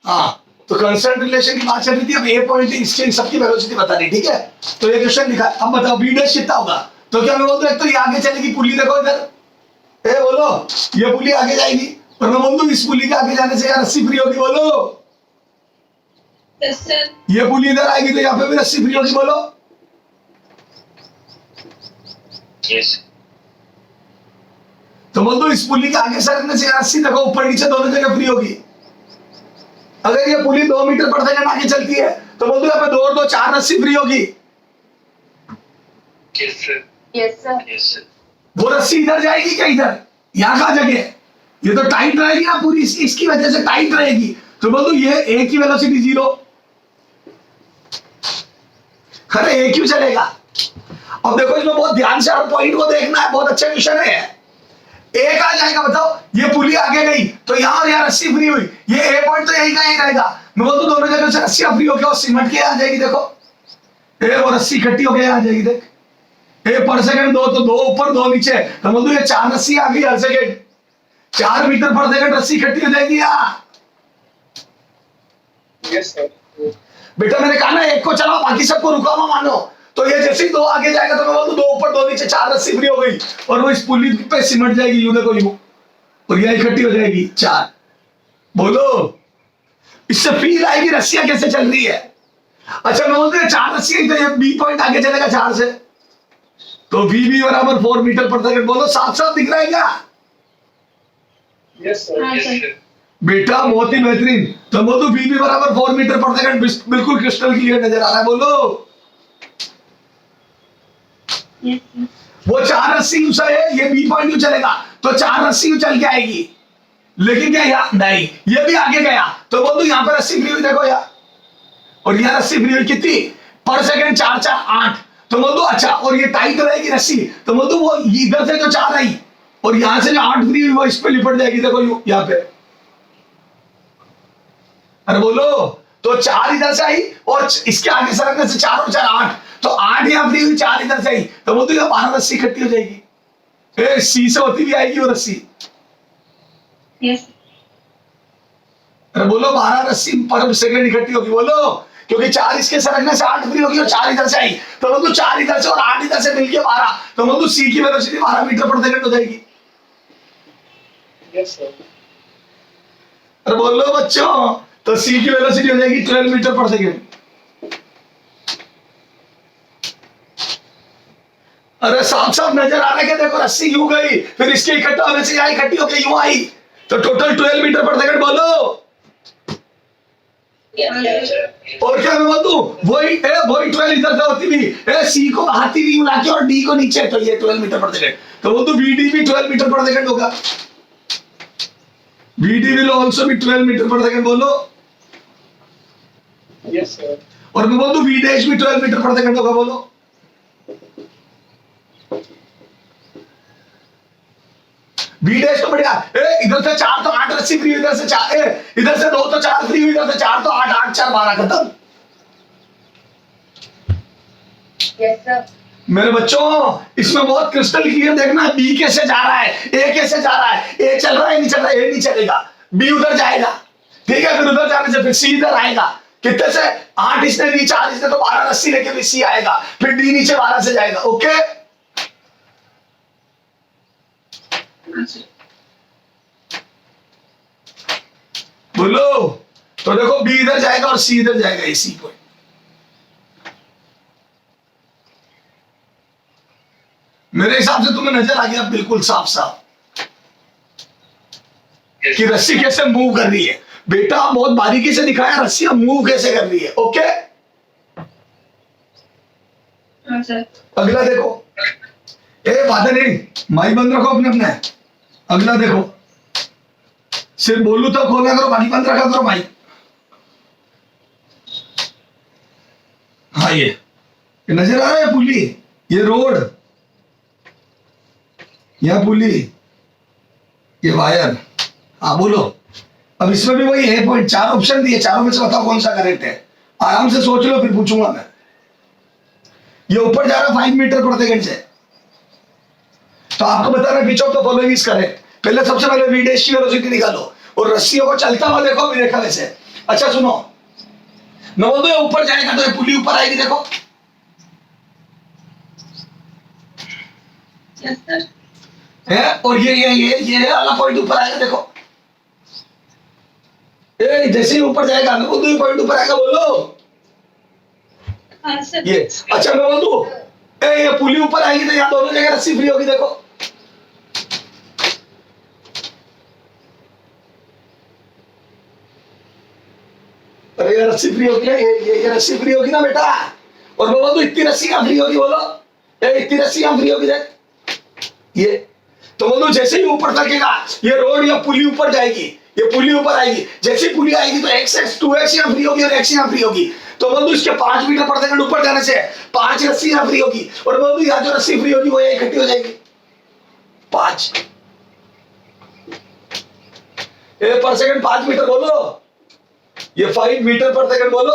हाँ, तो constant relation की बात चल रही थी। अब ए पॉइंट इसके सबकी वेलोसिटी बतानी, ठीक है। तो ये क्वेश्चन लिखा है। अब बताओ बी डैश कितना होगा। तो क्या मैं बोल दूं एक तो ये आगे चलेगी पुली, देखो इधर, ए बोलो, ये पुली आगे जाएगी, और मैं बोल दूं इस पुली के आगे जाने से यार रस्सी फ्री होगी, बोलो। ये पुली इधर आएगी तो यहाँ पे भी रस्सी फ्री होगी, बोलो। तो बोल दो इस पुली के आगे सरकने से रस्सी देखो ऊपर नीचे दोनों जगह फ्री होगी। अगर ये पुली 2 मीटर पर सेकंड आगे चलती है तो बोल दो यहाँ पे 2 और 2 4 रस्सी फ्री होगी। वो रस्सी इधर जाएगी क्या, इधर, यहाँ कहाँ जगह है, ये तो टाइट रहेगी ना पूरी, इसकी वजह से टाइट रहेगी। तो बोल दो ये ए की वेलोसिटी 0। अरे ए क्यों चलेगा। अब देखो इसमें बहुत ध्यान से हर पॉइंट को देखना है, बहुत अच्छा क्वेश्चन है। ए कहाँ जाएगा बताओ, ये पुली आगे गई तो यहाँ और यहाँ रस्सी फ्री हुई, ये ए पॉइंट तो यही का यही रहेगा। मैं बोलूँ दोनों जगह से रस्सी फ्री होकर और सिमट के आ जाएगी, देखो ए और रस्सी इकट्ठी होकर आ जाएगी। देख ए पर सेकंड 2 तो 2 ऊपर 2 नीचे, तो बोलूँ ये 4 रस्सी आ गई हर सेकंड, 4 मीटर पर सेकंड रस्सी इकट्ठी हो जाएगी यहाँ। Yes sir. बेटा मैंने कहा ना एक को चलाओ बाकी सबको रुका हुआ मानो। तो ये जैसे ही 2 आगे जाएगा तो मैं बोलूँ 2 ऊपर 2 नीचे 4 रस्सी फ्री हो गई, और वो इस पुली पे सिमट जाएगी, यूं देखो यूं, और यह इकट्ठी हो जाएगी 4। बोलो इससे फील आएगी रस्सियां कैसे चल रही है। अच्छा मैं बोलते हैं 4 रस्सियां, तो ये बी पॉइंट आगे चलेगा 4 से, तो वी बी बराबर 4 मीटर पर सेकंड। बोलो साफ साफ दिख रहा है क्या। Yes sir. बेटा बहुत ही बेहतरीन। तो बोलो वी बी बराबर 4 मीटर पर सेकंड, बिल्कुल क्रिस्टल क्लियर नजर आ रहा है, बोलो। वो 4 रस्सी यूं है, ये बी पॉइंट यूं चलेगा तो 4 रस्सी यूं चल के आएगी, लेकिन क्या यहाँ नहीं, ये भी आगे गया तो बोल दो यहाँ पर रस्सी फ्री हुई, देखो यार, और यहाँ रस्सी फ्री हुई कितनी पर सेकंड 4 4 8। तो बोल दो अच्छा, और ये टाइट रहेगी रस्सी, तो बोल दो वो इधर से जो 4 आई और यहाँ से जो 8 फ्री हुई वो इस पे लिपट जाएगी, देखो यहाँ पे। अरे बोलो, तो 4 इधर से आई और इसके आगे सरकने से 4 और 4 8, तो 8 यहाँ फ्री हुई, 4 इधर से आई, तो बोल दो यहाँ 12 रस्सी इकट्ठी हो जाएगी। सी से होती भी आएगी वो रस्सी। यस। अरे बोलो 12 रस्सी पर सेकंड इकट्ठी होगी, बोलो, क्योंकि 4 इसके सरकने से 8 फ्री होगी और 4 इधर से आई, तो बोलो 4 इधर से और 8 इधर से मिलके 12, तो बोलो सी की वेलोसिटी 12 मीटर पर सेकंड हो जाएगी। Yes sir. अरे बोलो बच्चों, तो सी की वेलोसिटी हो जाएगी 12 मीटर पर सेकंड। अरे साफ साफ नजर आ रहा है कि देखो रस्सी यूं गई, फिर इसके इकट्ठा होने से यहाँ इकट्ठी होकर यूं आई, तो टोटल 12 मीटर पर सेकंड, बोलो। और क्या मैं बोल दूं, वही 12 इधर से होती भी, सी को आती भी लाके और डी को नीचे, तो ये 12 मीटर पर सेकंड, तो बोल दूं वी डी भी 12 मीटर पर सेकंड होगा। वी डी विल आल्सो भी 12 मीटर पर सेकंड, बोलो। Yes sir. और मैं बोल दूं वी डैश भी 12 मीटर पर सेकंड होगा, बोलो। वी डैश तो बढ़िया, इधर से 4 तो 8 रस्सी फ्री, इधर से 4, इधर से 2 तो 4 फ्री, इधर से 4 तो 8 8 4 12 खत्म। Yes sir. मेरे बच्चों इसमें बहुत क्रिस्टल क्लियर देखना है, बी कैसे जा रहा है, ए कैसे जा रहा है, ए चल रहा है नहीं चल रहा है, ए नहीं चलेगा, बी उधर जाएगा, ठीक है, फिर उधर जाने से फिर सी इधर आएगा, कितने से 8 इसने दी, 4 इसने, तो 12 रस्सी लेके भी सी आएगा, फिर डी नीचे 12 से जाएगा। ओके बोलो, तो देखो बी इधर जाएगा और सी इधर जाएगा, इसी पॉइंट। मेरे हिसाब से तुम्हें नजर आ गया बिल्कुल साफ साफ कि रस्सी कैसे मूव कर रही है। बेटा बहुत बारीकी से दिखाया रस्सी मूव कैसे कर रही है। ओके अगला देखो, बाधा नहीं, माइक बंद रखो अपने अपने। अगला देखो, सिर्फ बोलू तो खोला करो, बाकी बंद रखा करो माइक। हाँ ये नजर आ रहा है पुली, ये रोड, यह पुली, ये वायर। हाँ बोलो। अब इसमें भी वही है पॉइंट, 4 ऑप्शन दिए, चारों में से बताओ कौन सा करेक्ट है। आराम से सोच लो फिर पूछूंगा मैं। ये ऊपर जा रहा है 5 मीटर पर सेकंड से, तो आपको बताना which of the following is correct. पहले सबसे पहले वी डैश की वेलोसिटी निकालो और रस्सियों को चलता हुआ देखो, भी देखा वैसे अच्छा सुनो, मैं बोल दूं ये ऊपर जाएगा तो ये पुली ऊपर आएगी, देखो Yes, sir. है, और ये वाला पॉइंट ऊपर आएगा, देखो ए जैसे ही ऊपर जाएगा मैं बोल दूं ये पॉइंट ऊपर आएगा, बोलो हाँ, sir. ये। अच्छा मैं बोल दूं ए ये पुली ऊपर आएगी तो यहाँ दोनों जगह रस्सी फ्री होगी, देखो अरे ये रस्सी फ्री होगी ना, ये रस्सी फ्री होगी ना बेटा, और मैं बोल दूं इतनी रस्सी कहाँ फ्री होगी, बोलो ए इतनी रस्सी कहाँ फ्री होगी, देख ये। तो बोल दूं जैसे ही ऊपर तकेगा ये रोड या पुली ऊपर जाएगी, ये पुली ऊपर आएगी, जैसे ही पुली आएगी तो एक्स 2x यहाँ फ्री होगी और x यहाँ फ्री होगी। तो बोल दूं इसके 5 मीटर पर सेकंड ऊपर जाने से 5 रस्सी यहाँ फ्री होगी, और बोल दूं यहाँ जो रस्सी फ्री होगी वो यहाँ इकट्ठी हो जाएगी 5 पर सेकंड 5 मीटर बोलो, ये 5 मीटर पर सेकंड बोलो।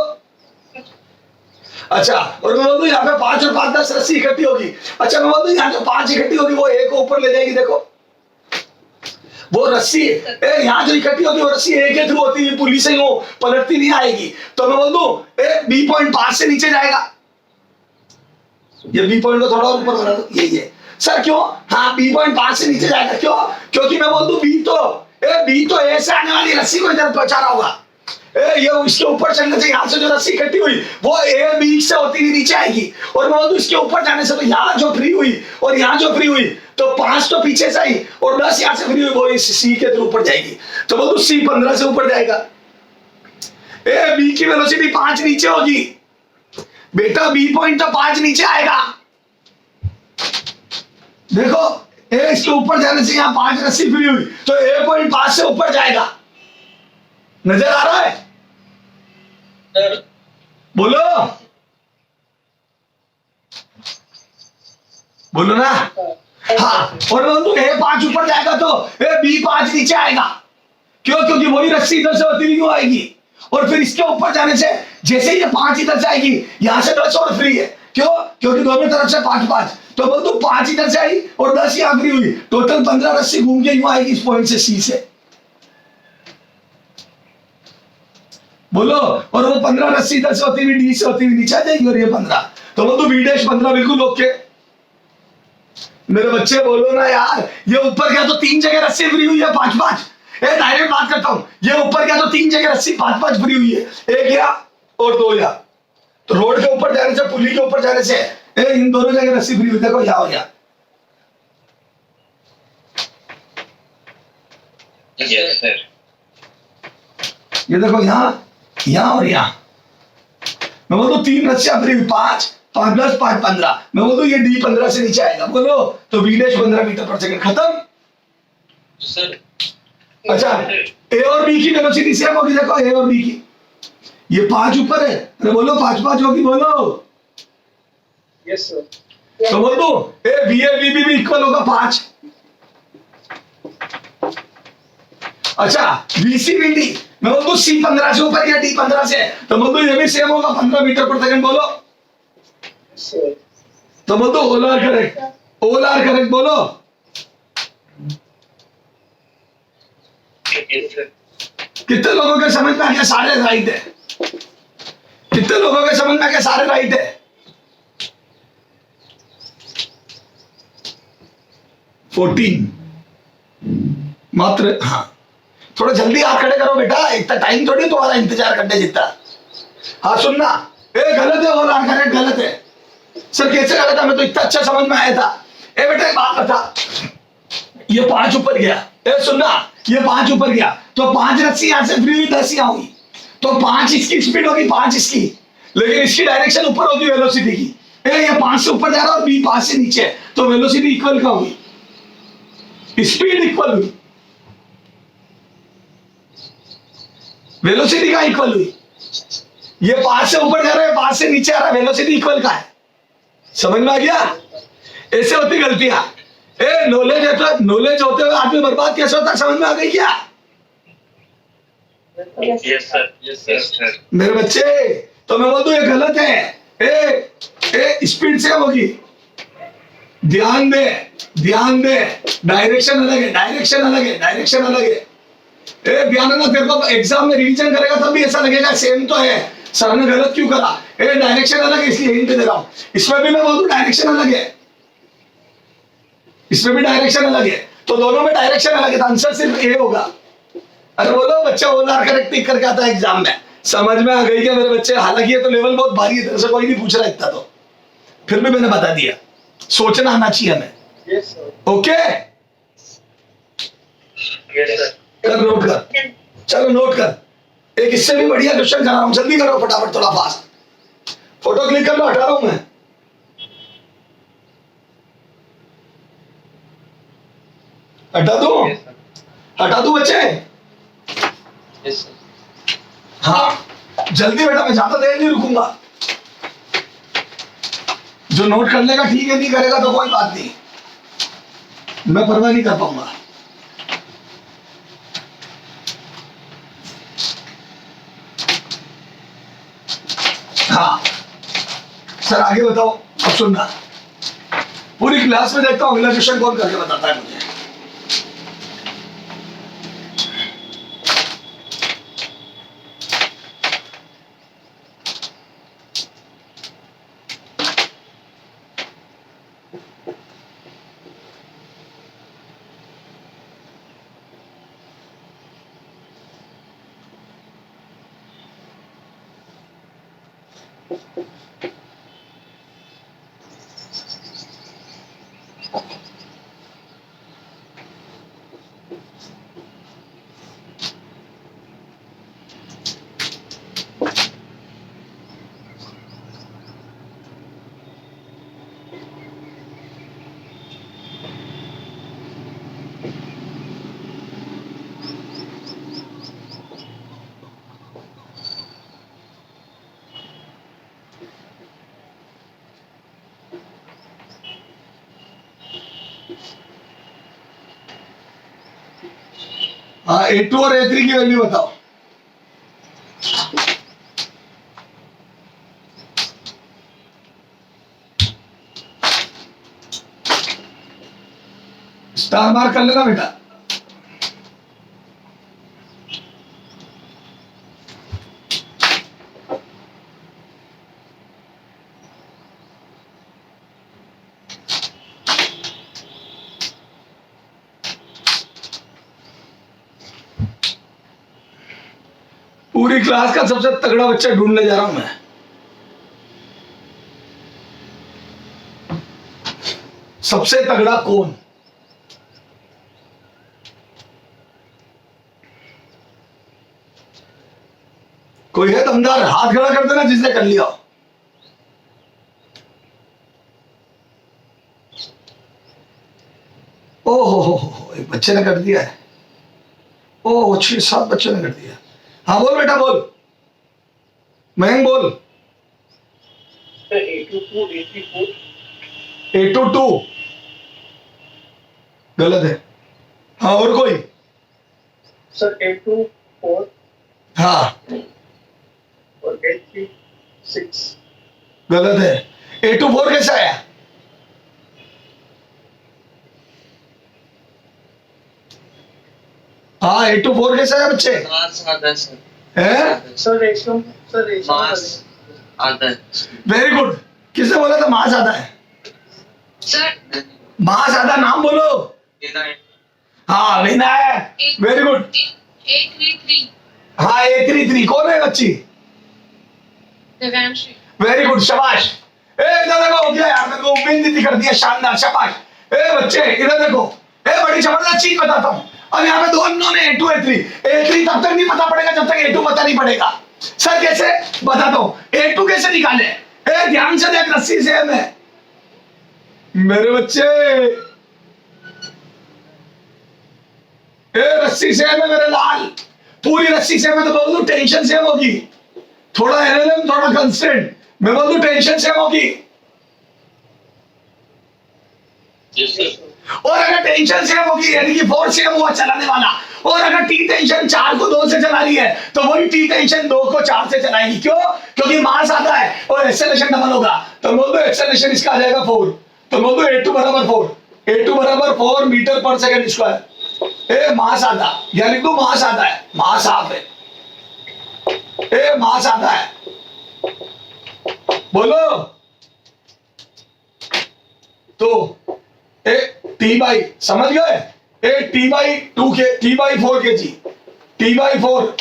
अच्छा और मैं बोल दूं यहाँ पे 5 और 5 10 रस्सी इकट्ठी होगी। अच्छा मैं बोल दूं यहाँ जो 5 इकट्ठी होगी वो एक को ऊपर ले जाएगी, देखो वो रस्सी यहाँ जो इकट्ठी होगी वो रस्सी एक के थ्रू होती है, पुलिस से वो पलटती नहीं आएगी। तो मैं बोल दूं बी पॉइंट 5 से नीचे जाएगा, ये बी पॉइंट को थोड़ा और ऊपर बना दो, ये सर क्यों, हाँ बी पॉइंट 5 से नीचे जाएगा, क्यों, क्योंकि मैं बोल दूं बी तो ए से आने वाली रस्सी को इधर पहुंचा रहा होगा, ये इसके ऊपर चलने से यहाँ से जो रस्सी इकट्ठी हुई वो ए बी से होती हुई नीचे आएगी, और मैं बोल दूं इसके ऊपर जाने से तो यहाँ जो फ्री हुई और यहाँ जो फ्री हुई तो 5 तो पीछे से आई और 10 यहाँ से फ्री हुई, वो सी के थ्रू ऊपर जाएगी। तो बोल दूं सी 15 से ऊपर जाएगा, ए बी की वेलोसिटी 5 नीचे होगी बेटा, बी पॉइंट तो 5 नीचे आएगा, देखो ए इसके ऊपर जाने से यहाँ 5 रस्सी फ्री हुई तो ए पॉइंट 5 से ऊपर जाएगा, नजर आ रहा है, बोलो बोलो ना, हाँ और बोल दूं ए 5 ऊपर जाएगा तो ए बी 5 नीचे आएगा, क्यों, क्योंकि वही रस्सी इधर से होती हुई क्यों आएगी, और फिर इसके ऊपर जाने से जैसे ही ये 5 इधर से आएगी यहां से 10 और फ्री है, क्यों, क्योंकि दोनों तरफ से 5 5, तो बोल दूं 5 इधर से आई और 10 यहां फ्री हुई, टोटल 15 रस्सी घूम के यूं आएगी इस पॉइंट से सी से, बोलो, और वो 15 रस्सी इधर से होती हुई डी से होती हुई नीचे आ जाएगी, और ये 15, तो बोल दूं बी डैश 15 बिल्कुल ओके। मेरे बच्चे बोलो ना यार, ये ऊपर गया तो 3 जगह रस्सी फ्री हुई है 5 5, डायरेक्ट बात करता हूं, ये ऊपर गया तो 3 जगह रस्सी 5 5 फ्री हुई है, एक या और 2 या, तो रोड के ऊपर जाने से पुली के ऊपर जाने से इन दोनों जगह रस्सी फ्री हुई, देखो यहाँ और यहाँ, यस सर, ये देखो यहाँ यहाँ और यहाँ, मैं बोलूं 3 रस्सियां फ्री हुई 5 5 10 5 15, मैं बोलूं ये डी 15 से नीचे आएगा, बोलो तो बी डैश 15 मीटर पर सेकंड, खत्म। सर अच्छा ए और बी की वेलोसिटी सेम होगी, देखो ए और बी की, ये 5 ऊपर है, अरे बोलो 5 5 होगी, बोलो यस सर, तो बोल दो ए बी भी इक्वल होगा 5। अच्छा BCBD मैं बोल दूं C 15 से ऊपर या D 15 से, तो बोल दो ये भी सेम होगा 15 मीटर पर सेकंड, बोलो सर तो बोल दो ऑल आर करेक्ट बोलो, यस सर, कितने लोगों के समझ में आ गया सारे राइट है, कितने लोगों के समझ में आ गया सारे राइट है, 14 मात्र, हाँ थोड़ा जल्दी हाथ खड़े करो बेटा, इतना टाइम थोड़ी तुम्हारा इंतजार करने जितना, हाँ सुनना गलत है, और करेक्ट गलत है, सर कैसे गलत है, मैं तो इतना अच्छा समझ में आया था, बेटा एक बात बता, ये 5 ऊपर गया, सुनना ये 5 ऊपर गया तो 5 रस्सी यहां से फ्री हुई 10 यहां हुई, तो 5 इसकी स्पीड होगी 5 इसकी, लेकिन इसकी डायरेक्शन ऊपर होगी वेलोसिटी की, ये 5 से ऊपर जा रहा है और बी 5 से नीचे है, तो वेलोसिटी इक्वल का हुई, स्पीड इक्वल हुई, वेलोसिटी का इक्वल हुई, ये 5 से ऊपर जा रहा है 5 से नीचे आ रहा है, वेलोसिटी इक्वल का है, समझ में आ गया, ऐसे होती गलतियां, नॉलेज होते हुए आदमी बर्बाद कैसे होता है, समझ में आ गई क्या यस सर, मेरे बच्चे, तो मैं बोल दूं ये गलत है, स्पीड सेम होगी, ध्यान दे, डायरेक्शन अलग है, ए ध्यान रखना, तेरे को एग्जाम में रिवीजन करेगा तब भी ऐसा लगेगा सेम तो है, सर ने गलत क्यों करा। ए डायरेक्शन अलग है इसलिए हिंट दे रहा हूं। इसमें भी मैं बोल दूं डायरेक्शन अलग है, इसमें भी डायरेक्शन अलग है, तो दोनों में डायरेक्शन अलग है, तो आंसर सिर्फ ए होगा। अरे बोलो बच्चा बोला करेक्ट टिक करके आता है एग्जाम में, समझ में आ गई क्या मेरे बच्चे। हालांकि ये तो लेवल बहुत भारी है, तेरे से कोई नहीं पूछ रहा इतना, तो फिर भी मैंने बता दिया, सोचना आना चाहिए हमें। Yes, sir. Okay Yes, sir. कर, नोट कर, चलो नोट कर। एक इससे भी बढ़िया क्वेश्चन कर रहा हूं, जल्दी करो फटाफट, थोड़ा फास्ट। फोटो क्लिक कर लो, हटा रहा हूं मैं। हटा दूं, Yes, sir. हटा दूं बच्चे। Yes, sir. हाँ जल्दी बेटा, मैं ज्यादा देर नहीं रुकूंगा। जो नोट कर लेगा ठीक है, नहीं करेगा तो कोई बात नहीं, मैं परवाह नहीं कर पाऊंगा। हाँ सर आगे बताओ, अब सुनना। पूरी क्लास में देखता हूँ अगला क्वेश्चन कौन करके बताता है मुझे। हाँ A2 और A3 की वैल्यू बताओ। स्टार मार्क कर लेना बेटा। पूरी क्लास का सबसे तगड़ा बच्चा ढूंढने जा रहा हूं मैं। सबसे तगड़ा कौन? कोई है दमदार? हाथ खड़ा कर देना जिसने कर लिया। ओहो हो, एक बच्चे ने कर दिया है। ओह 6-7 बच्चों ने कर दिया। हाँ बोल बेटा बोल, मयंक बोल। Sir, A22, A34. A22 गलत है। हाँ और कोई? Sir, A24 हाँ और A36. गलत है। A24 कैसा आया? हाँ A24 कैसा है बच्चे? मास आधा सर, है? Sir, A7. मास आधा वेरी गुड। किसने बोला था मास आधा है? सर मास आधा, नाम बोलो। हाँ विनायक, वेरी गुड। A33 हाँ A33 कौन है बच्ची? दिव्यांशी। वेरी गुड, शाबाश। ए इधर देखो, हो गया यार, मेरे को उम्मीद नहीं थी, कर दिया, शानदार, शाबाश। ए बच्चे इधर देखो, ए बड़ी जबरदस्त चीज बताता हूँ। अब यहाँ पे दो अननोन है, A2 A3 तब तक नहीं पता पड़ेगा जब तक A2 पता नहीं पड़ेगा। सर कैसे बताता हूँ, A2 कैसे निकाले? ए ध्यान से देख, रस्सी से है मैं मेरे बच्चे, ए रस्सी से है मैं मेरे लाल, पूरी रस्सी से। मैं तो बोल दूं टेंशन सेम होगी, थोड़ा एलएलएम थोड़ा कंस्टेंट, मैं बोल दूं टेंशन सेम होगी। Yes, sir. और अगर टेंशन सेम होगी यानी कि फोर्स सेम हुआ चलाने वाला, और अगर टी टेंशन 4 को 2 से चला रही है तो वही टी टेंशन 2 को 4 से चलाएगी। क्यों? क्योंकि मास आता है और एक्सेलरेशन डबल होगा। तो बोल दो एक्सेलरेशन इसका आ जाएगा 4, तो बोल दो A2 बराबर 4, A2 बराबर 4 मीटर पर सेकंड स्क्वायर। ए मास आधा, या लिख दो मास आधा है, मास हाफ है, ए मास आधा है, बोलो। तो ए टी बाई, समझ गए, ए टी बाई 2 के, टी बाई 4 के जी, टी बाई 4,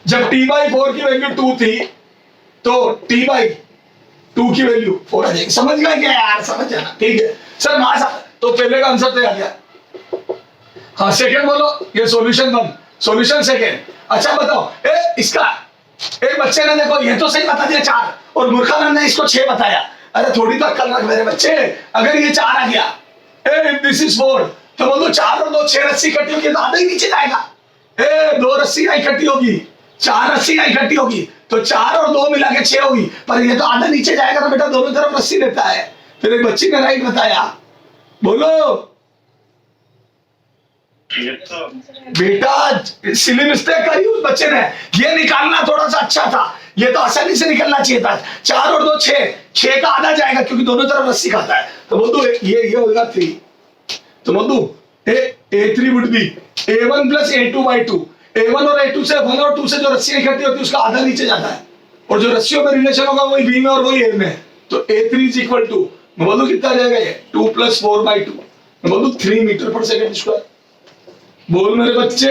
जब टी बाई 4 की वैल्यू 2 थी तो टी बाई 2 की वैल्यू 4 आ जाएगी। समझ गए क्या यार, समझ जाना, ठीक है सर। मास, तो पहले का आंसर तो आ गया। हाँ सेकंड बोलो, ये सॉल्यूशन 1, सॉल्यूशन सेकंड। अच्छा बताओ, ए इसका एक बच्चे ने देखो ये तो सही बता दिया 4, और मूर्खानंद ने इसको 6 बताया। अरे थोड़ी तक कल रख मेरे बच्चे, अगर ये 4 आ गया, ए दिस इज 4, तो बोलो 4 और 2 6 रस्सी इकट्ठी होगी तो आधा ही नीचे जाएगा। ए 2 रस्सी इकट्ठी होगी, 4 रस्सी इकट्ठी होगी, तो 4 और 2 मिला के 6 होगी, पर ये तो आधा नीचे जाएगा। तो बेटा दोनों तरफ रस्सी लेता है। फिर एक बच्ची ने राइट बताया, बोलो बेटा सिली मिस्टेक करी उस बच्चे ने, ये निकालना थोड़ा सा अच्छा था, ये तो आसानी से निकलना चाहिए था। 4 और 2 6 का आधा जाएगा क्योंकि दोनों तरफ रस्सी खाता है। तो बोल दो ये होगा 3, तो बोल दो A3 would be A1 plus A2 by 2। A1 और A2 से 1 और 2 से जो रस्सी इकट्ठी होती है उसका आधा नीचे जाता है, और जो रस्सियों में रिलेशन होगा वही B में और वही A में। तो A3 इज इक्वल टू, मैं बोलूं कितना जाएगा ये 2 प्लस 4 बाई 2, मैं बोलूं 3 मीटर पर सेकेंड स्क्वायर। बोल मेरे बच्चे,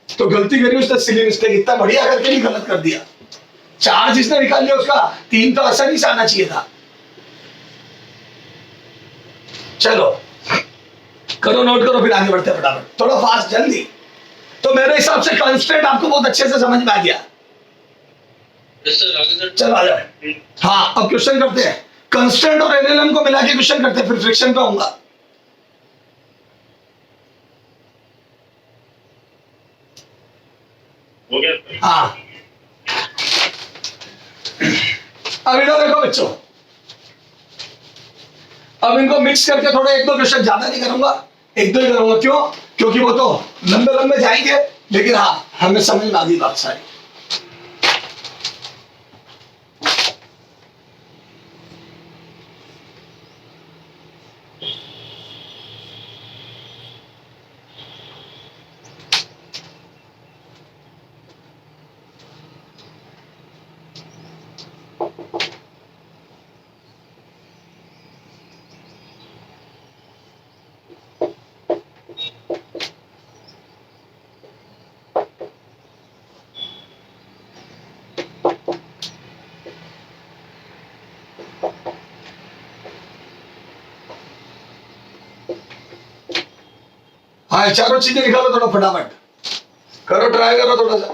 तो गलती करी उसने सिली मिस्टेक, इतना बढ़िया करके भी गलत कर दिया। 4 जिसने निकाल लिया उसका 3 तो आसानी से आना चाहिए था। चलो करो, नोट करो, फिर आगे बढ़ते हैं फटाफट, थोड़ा फास्ट जल्दी। तो मेरे हिसाब से कंस्ट्रेंट आपको बहुत अच्छे से समझ में आ गया। चलो आ जाओ। हाँ अब क्वेश्चन करते हैं, कंस्ट्रेंट और एनएलएम को मिला के क्वेश्चन करते हैं, फिर फ्रिक्शन पे आऊंगा। हो गया। हाँ अब इधर देखो बच्चों, अब इनको मिक्स करके थोड़े 1-2 क्वेश्चन, ज्यादा नहीं करूंगा, 1-2 ही करूंगा। क्यों? क्योंकि वो तो लंबे लंबे जाएंगे, लेकिन हाँ हमें समझ में आ गई बात सारी। हाँ चारों चीजें निकालो थोड़ा फटाफट, करो ट्राई करो थोड़ा सा।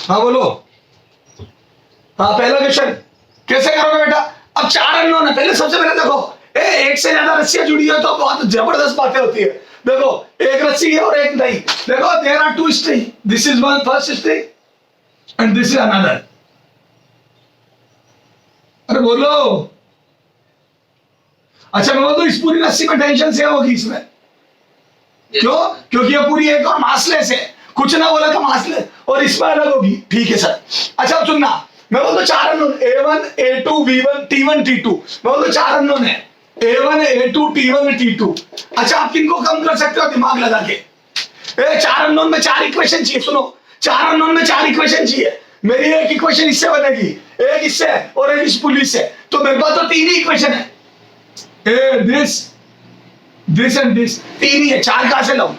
हाँ बोलो। हाँ पहला क्वेश्चन कैसे करोगे बेटा? अब 4 अननोन है, पहले सबसे पहले देखो एक से ज्यादा रस्सियां जुड़ी है तो बहुत जबरदस्त बातें होती है। देखो एक रस्सी है और एक नहीं, देखो there are 2 string, this is one first string and this is another. अरे बोलो। अच्छा मैं बोलूं इस पूरी रस्सी में टेंशन से होगी इसमें, क्यों? क्योंकि ये पूरी एक और मासलेस है, कुछ ना बोला तो मासलेस, और इसमें अलग होगी। ठीक है सर। अच्छा अब सुनना, मैं बोलता 4 unknown A1 A2 V1 T1 T2, मैं बोलता 4 अननोन है A1 A2 T1 T2। अच्छा आप किनको कम कर सकते हो दिमाग लगा के? 4 अननोन में 4 इक्वेशन चाहिए, सुनो 4 अननोन में 4 इक्वेशन चाहिए। मेरी एक इक्वेशन इससे बनेगी, एक इससे और एक इस पुलिस से, तो मेरे पास तो 3 ही इक्वेशन है, दिस एंड दिस, 3 ही है, 4 कहां से लाऊं?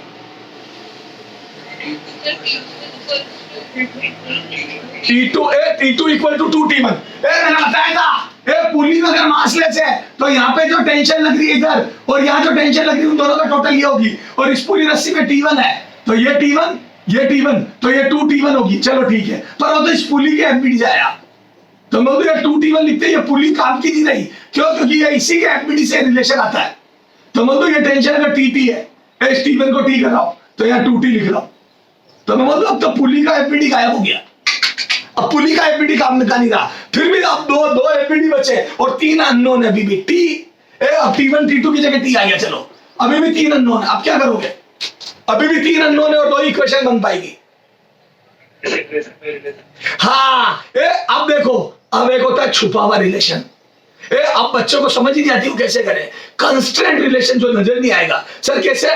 T2 equal to 2T1। मैंने बताया था पुली में अगर मासलेस है तो यहाँ पे जो टेंशन लग रही है इधर और यहाँ जो टेंशन लग रही है उन दोनों का टोटल ये होगी, और इस पूरी रस्सी में T1 है तो ये T1 तो ये 2T1 होगी। चलो ठीक है, पर वो तो इस पुली के एफबीडी जाया, तो मैं ये 2T1 लिखते ये पुली काम की नहीं रही, क्यों? क्योंकि ये इसी के एफबीडी से रिलेशन आता है। तो मैं ये टेंशन अगर TT है, इस T1 को T कर रहा हूँ तो यहाँ 2T लिख रहा हूँ, तो मैं अब तो पुली का एफबीडी गायब हो गया, अब पुली का एफबीडी काम का नहीं रहा। फिर भी अब दो एफबीडी बचे और 3 अननोन है अभी भी। अब T1 T2 की जगह T आ गया, चलो अभी भी 3 अननोन है, अब क्या करोगे? अभी भी 3 अननोन है और 2 इक्वेशन बन पाएगी। हाँ अब देखो, अब एक होता है छुपा हुआ रिलेशन। अब बच्चों को समझ ही नहीं आती वो कैसे करें। कंस्ट्रेंट रिलेशन जो नजर नहीं आएगा, सर कैसे?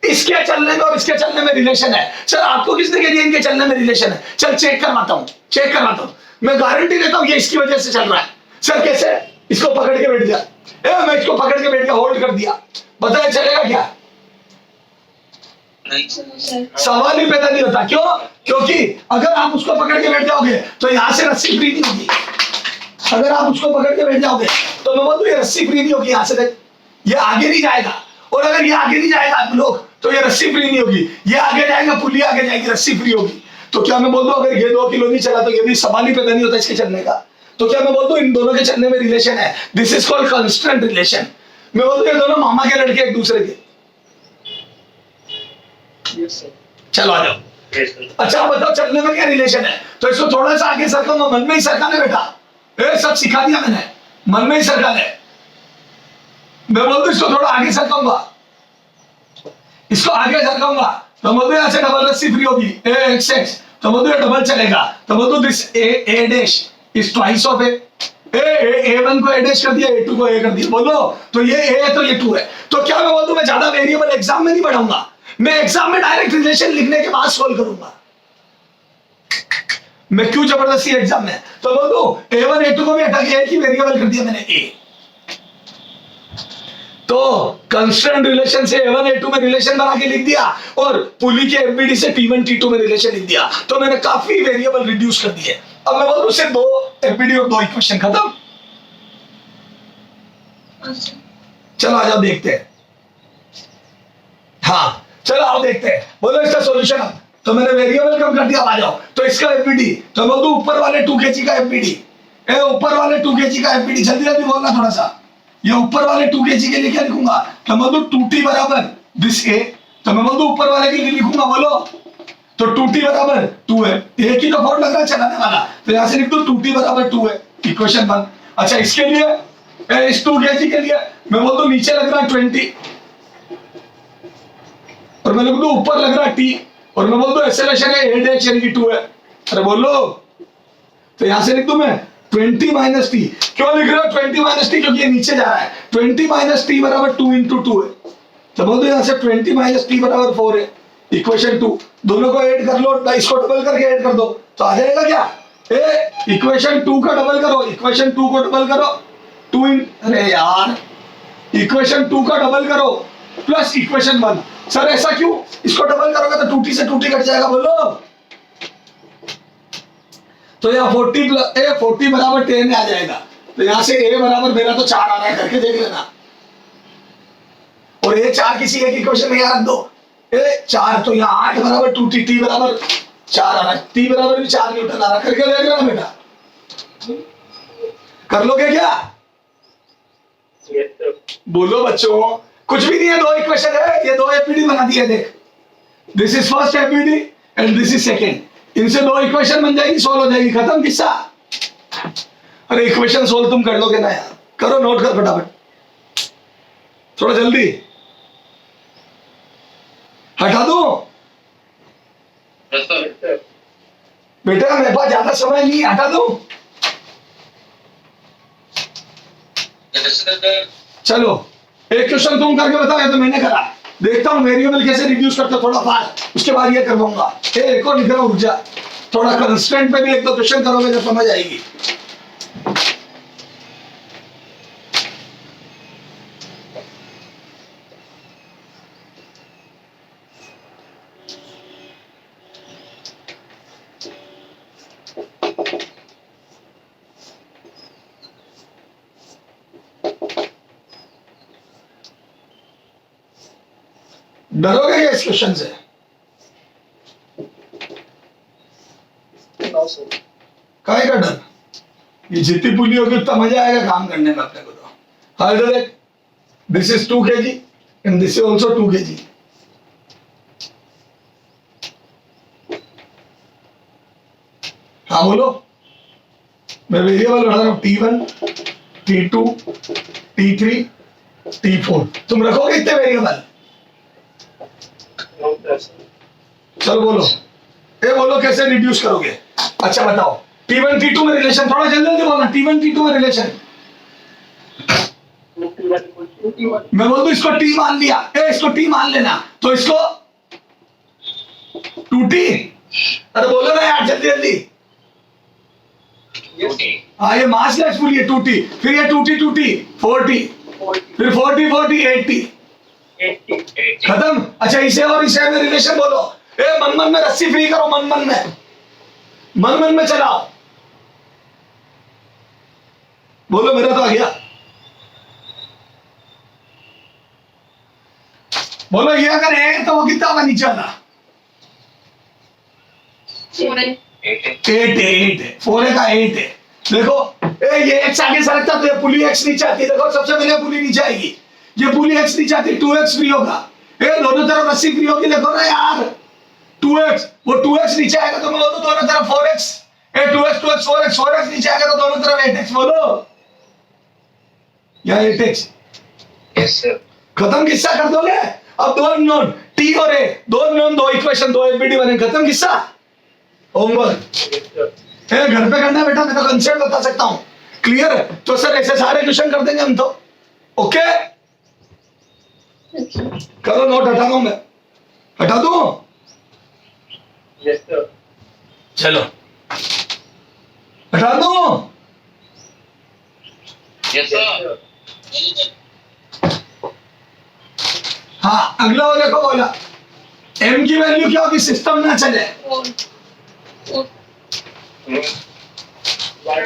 इसके चलने में और इसके चलने में रिलेशन है। सर आपको किसने कह दिया इनके चलने में रिलेशन है? चल चेक करवाता हूं, मैं गारंटी देता हूं ये इसकी वजह से चल रहा है। सर कैसे? इसको पकड़ के बैठ गया, मैं इसको पकड़ के बैठ गया, होल्ड कर दिया, बताया चलेगा क्या? सवाल ही पैदा नहीं होता। क्यों? क्योंकि अगर आप उसको पकड़ के बैठ जाओगे तो यहां से रस्सी फ्री नहीं होगी। अगर आप उसको पकड़ के बैठ जाओगे तो मैं बोलूं ये रस्सी फ्री नहीं होगी, यहां से ये आगे नहीं जाएगा, और अगर ये आगे नहीं जाएगा आप लोग तो ये रस्सी फ्री नहीं होगी, ये आगे जाएगा, पुली आगे जाएगी, रस्सी फ्री होगी। तो क्या मैं बोल दूं अगर ये 2 किलो नहीं चला तो ये भी सवाल ही पैदा नहीं होता इसके चलने का। तो क्या मैं बोल दूं इन दोनों के चलने में रिलेशन है? This is called constant relation. मैं बोल दूं ये दोनों मामा के लड़के एक दूसरे के। चलो आ जाओ। अच्छा बताओ चलने में क्या रिलेशन है? तो इसको थोड़ा सा आगे सरकाऊंगा, मन में ही सरकाने बेटा, सब सिखा दिया मैंने, मन में ही सरकाने। मैं बोल दूं इसको थोड़ा आगे सरकाऊंगा, इसको आगे सरकाऊंगा तो बोलते यहाँ से डबल रस्सी फ्री होगी, x तो बोलते डबल चलेगा, तो बोलते this a dash is twice of a1 को a डैश कर दिया, a2 को a कर दिया, बोलो तो ये a है तो ये 2 है। तो क्या मैं बोलूं मैं ज्यादा वेरिएबल एग्जाम में नहीं बढ़ाऊंगा, मैं एग्जाम में डायरेक्ट रिलेशन लिखने के बाद सोल्व करूंगा। मैं क्यों जबरदस्ती एग्जाम में? तो बोलूं a1 a2 को भी हटा के एक ही वेरिएबल कर दिया मैंने a। तो कंस्टेंट रिलेशन से A1 A2 में रिलेशन बना के लिख दिया और पुली के एफबीडी से T1 T2 में रिलेशन लिख दिया, तो मैंने काफी वेरिएबल रिड्यूस कर दिए। अब मैं बोलूं सिर्फ 2 एफबीडी और 2 इक्वेशन खत्म। चलो आ जाओ देखते हैं। हाँ चलो आओ देखते हैं, बोलो इसका सॉल्यूशन। अब तो मैंने वेरिएबल कम कर दिया, आ जाओ। तो इसका एफबीडी तो बोल दूं ऊपर वाले 2 kg का एफबीडी, ऊपर वाले 2 kg का एफबीडी, जल्दी जल्दी बोलना थोड़ा सा। ये ऊपर वाले 2 kg के लिए क्या लिखूंगा? तो मैं बोलूं 2T बराबर दिस a, तो मैं बोलूं ऊपर वाले के लिए लिखूंगा, बोलो तो 2T बराबर 2 है, एक ही तो फोर्ड लग रहा है चलाने वाला, तो यहां से लिख दो 2T बराबर 2 है, इक्वेशन 1। अच्छा इसके लिए इस 2 kg के लिए मैं बोल दूं नीचे लग रहा है 20 और मैं लिख दूं ऊपर लग रहा है T, और मैं बोल दूं एक्सेलरेशन है a डैश यानी कि 2 है। अरे बोलो, तो यहां से लिख दूं मैं 20 माइनस टी। क्यों लिख रहे हो 20 माइनस टी? क्योंकि ये नीचे जा रहा है। 20 माइनस टी बराबर 2 इंटू 2 है, तो बोल दो यहाँ से 20 माइनस टी बराबर 4 है, इक्वेशन 2। दोनों को ऐड कर लो, इसको डबल करके ऐड कर दो तो आ जाएगा क्या? इक्वेशन 2 का डबल करो, इक्वेशन 2 को डबल करो 2 इन, अरे यार इक्वेशन 2 का डबल करो प्लस इक्वेशन 1। सर ऐसा क्यों? इसको डबल करोगे तो 2T से 2T कट जाएगा, बोलो तो यहाँ 40 बराबर 10 आ जाएगा, तो यहाँ से a बराबर मेरा तो 4 आ रहा है, करके देख लेना। और a 4 किसी एक इक्वेशन में यहाँ रख दो, a 4 तो यहाँ 8 बराबर 2T, T बराबर 4 आ रहा है, T बराबर भी 4 न्यूटन आ रहा है, करके देख लेना बेटा। कर लोगे क्या? बोलो बच्चों, कुछ भी नहीं है, 2 इक्वेशन है, ये 2 एफबीडी बना दिए देख, this is first FBD and this is second, इनसे 2 इक्वेशन बन जाएगी, सोल्व हो जाएगी, खत्म किस्सा। अरे इक्वेशन सोल्व तुम कर लोगे ना यार, करो नोट कर फटाफट, थोड़ा जल्दी। हटा दो बेटा, मेरे पास ज्यादा समय नहीं, हटा दो। सर चलो एक क्वेश्चन तुम करके बताओ या तो मैंने करा। देखता हूँ वेरिएबल कैसे रिड्यूस करते हो थोड़ा फास्ट, उसके बाद ये करवाऊंगा। एक और निकलो रुक जा, थोड़ा कंस्टेंट पे भी एक दो क्वेश्चन करोगे तो समझ आएगी। डरोगे क्या इस क्वेश्चन से? No, sir. काहे का डर? ये जितनी पुली होगी उतना मजा आएगा काम करने में अपने को। तो हाँ इधर देख, this is 2 kg and this is also 2 kg। हाँ बोलो। मैं वेरिएबल बढ़ा रहा हूँ T1, T2, T3, T4। तुम रखोगे इतने वेरिएबल? No, sir. चलो बोलो, ये बोलो कैसे रिड्यूस करोगे। अच्छा बताओ, T1 T2 में रिलेशन, थोड़ा जल्दी जल्दी बोलना। T1 T2 में relation, T1 equals to T1. मैं बोल दूं इसको T मान लिया, इसको T मान लेना, तो इसको 2T। अरे बोलो ना यार जल्दी जल्दी। Yes. हाँ ये मासलेस पुली है 2T, फिर ये 2T 4T, 40, फिर 40 8T 80. खत्म। अच्छा इसे और इसे में रिलेशन बोलो। मन मन में रस्सी फ्री करो, मन मन में चलाओ। बोलो मेरा तो आ गया। बोलो ये अगर है तो वो कितना होगा नीचे वाला? 4 है। 8 है, 4 का 8 है। देखो ये x आगे सरकता तो ये पुली x नीचे आती है। देखो सबसे पहले पुली नीचे आएगी, ये पुली x नीचे आती है, 2x फ्री होगा। दोनों तरफ रस्सी फ्री होगी। देखो ना यार 2x, वो 2x नीचे आएगा तो मैं बोलूं दोनों तरफ 4x, 2x 4x नीचे आएगा तो दोनों तरफ 8x। बोलो या 8x। Yes, sir. खत्म किस्सा कर दोगे। अब दो नोन टी और ए, दो नोन दो इक्वेशन, दो एफबीडी बने, खत्म किस्सा। Homework Yes, sir. घर पे करना है बेटा, मैं तो कंसेप्ट बता सकता हूँ। क्लियर है? तो सर ऐसे सारे क्वेश्चन कर देंगे हम तो। ओके करो, नोट हटा दूं मैं, हटा दूं। Yes, sir. चलो हटा दूं। Yes Yes, sir sir. हाँ अगला वो देखो बोला m की वैल्यू क्या होगी सिस्टम ना चले। 4 One.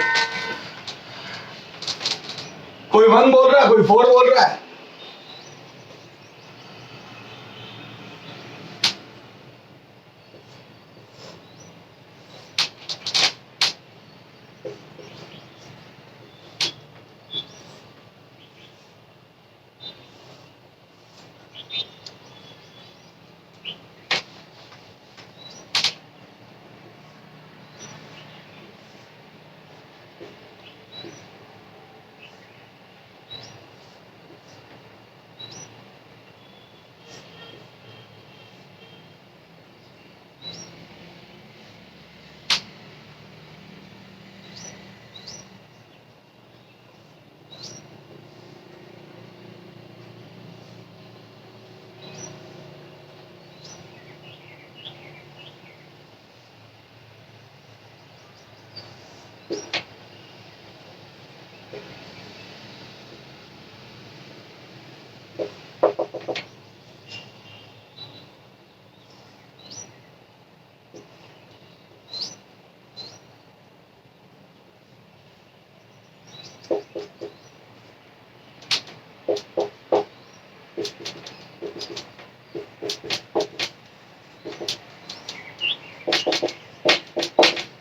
कोई 1 बोल रहा है, कोई 4 बोल रहा है।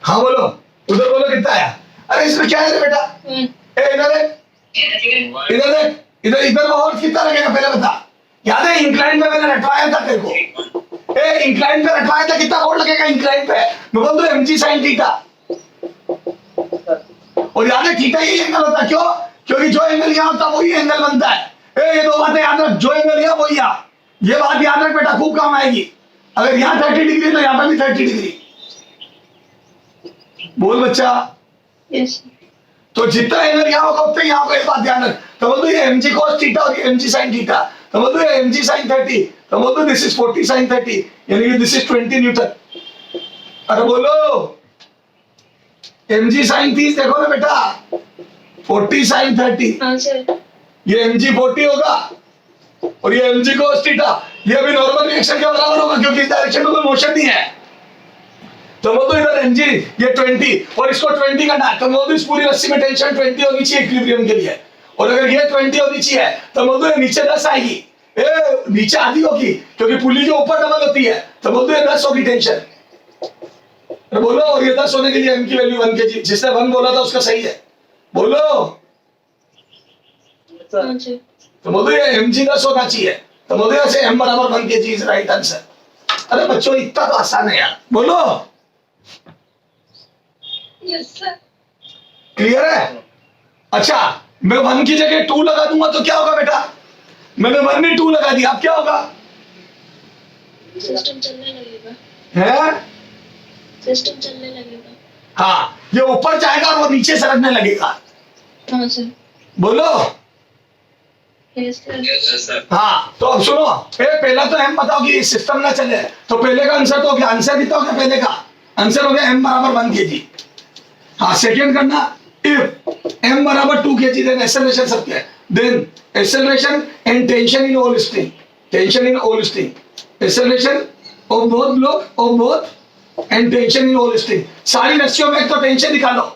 हाँ बोलो, उधर बोलो कितना आया। अरे इसमें क्या है रे बेटा? इधर देख, इधर देख, इधर इधर और कितना लगेगा पहले बता। याद है इंक्लाइन पे मैंने रटवाया था तेरे को। इंक्लाइन पे रटवाया था, कितना कोण लगेगा इंक्लाइन पे? मैं बोल दूं mg sin थीटा। और याद है थीटा ही एंगल होता है। क्यों? क्योंकि जो एंगल यहाँ होता है वही एंगल बनता है। ये दो बातें याद रख, जो एंगल यहाँ वही यहाँ। ये बात याद रख बेटा, खूब काम आएगी। अगर यहाँ 30 डिग्री तो यहाँ पे भी 30 डिग्री। बोल बच्चा। यस तो जितना एंगल यहाँ होगा उतना यहाँ होगा, ये बात ध्यान रख। तो बोल दो ये mg cos थीटा और ये mg sin थीटा, तो बोल दो ये mg sin 30, तो बोल दो दिस इज 40 sin 30, यानी कि दिस इज 20 न्यूटन। अरे बोलो mg sin 30 देखो ना बेटा, 40 sin 30, हाँ सर। ये mg 40 होगा और ये mg cos थीटा, ये भी नॉर्मल रिएक्शन के बराबर होगा क्योंकि इस डायरेक्शन में कोई मोशन नहीं है। तो वो तो इधर mg ये 20 और इसको 20 करना है, तो वो तो इस पूरी रस्सी में टेंशन 20 होनी चाहिए इक्विलिब्रियम के लिए, और अगर ये 20 होनी चाहिए तो वो तो ये नीचे 10 आएगी, ए नीचे आधी होगी क्योंकि पुली के ऊपर डबल होती है, तो वो तो ये 10 होगी टेंशन। तो बोलो, और ये 10 होने के लिए m की वैल्यू 1 kg, जिसने 1 बोला था उसका सही है, बोलो। हाँ सर। तो बोलो ये mg 10 होना चाहिए, तो बोलो ऐसे m बराबर 1 kg इज राइट आंसर। अरे बच्चों इतना तो आसान है यार, बोलो। Yes sir. क्लियर है? अच्छा मैं 1 की जगह 2 लगा दूंगा तो क्या होगा बेटा? मैंने 1 में 2 लगा दिया, अब क्या होगा? सिस्टम चलने लगेगा। है? सिस्टम चलने लगेगा। हाँ, ये ऊपर जाएगा और वो नीचे सरकने लगेगा। हाँ सर। बोलो। Yes sir. Yes, sir. हाँ तो अब सुनो, पहला तो m बताओ कि सिस्टम ना चले, तो पहले का आंसर तो क्या? आंसर कितना हो गया पहले का? आंसर हो गया m बराबर 1 kg। हाँ सेकेंड करना, if m बराबर 2 kg then acceleration सब क्या है? Then acceleration and tension in all string, tension in all string, acceleration of both block of both and tension in all string। सारी रस्सियों में एक तो टेंशन निकालो,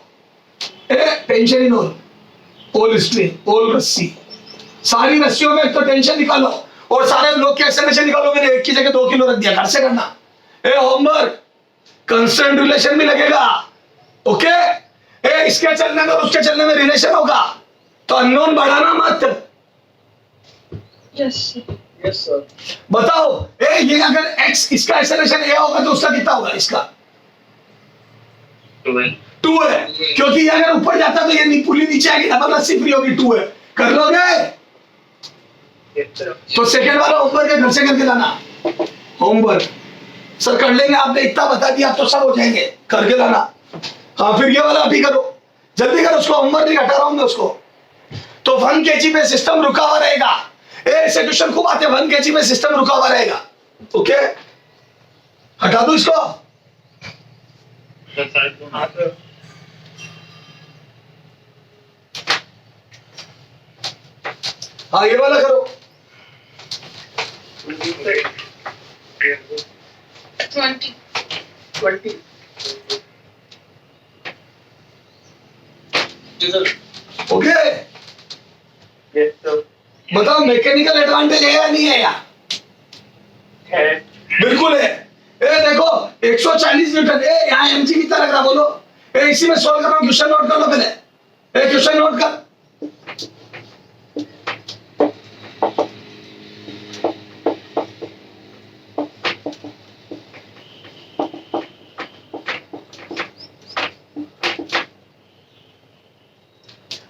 tension in all string, all रस्सी, सारी रस्सियों में एक तो टेंशन निकालो और सारे ब्लॉक के एक्सेलरेशन निकालो। मैंने 1 की जगह 2 किलो रख दिया, घर से करना। होमवर्क कंस्टेंट रिलेशन भी लगेगा, ओके। इसके चलने में और उसके चलने में रिलेशन होगा, तो अननोन बढ़ाना मत। Yes sir. Yes, sir. बताओ ये अगर x इसका एक्सेलरेशन a होगा तो उसका कितना होगा? इसका 2 है, क्योंकि ये अगर ऊपर जाता तो ये पुली नीचे आएगी, डबल रस्सी फ्री होगी, 2 है। कर लोगे? Yes, sir. तो सेकेंड वाला होमवर्क घर से करके लाना। होमवर्क सर कर लेंगे, आपने इतना बता दिया, आप तो सब हो जाएंगे, करके लाना। हाँ फिर ये वाला अभी करो, जल्दी करो, उसको होमवर्क नहीं हटा रहा हूँ मैं उसको। तो 1 kg पे सिस्टम रुका हुआ रहेगा। ऐसे क्वेश्चन खूब आते हैं, 1 kg पे सिस्टम रुका हुआ रहेगा, ओके। हटा दो इसको। हाँ, sir. हाँ ये वाला करो। 20। 20. Okay Yes, sir. बताओ मैकेनिकल एडवांटेज है या नहीं है यार? है. बिल्कुल है। देखो 140 न्यूटन, यहाँ mg कितना लग रहा बोलो? इसी में सॉल्व कर रहा हूँ, क्वेश्चन नोट कर लो पहले। क्वेश्चन नोट कर।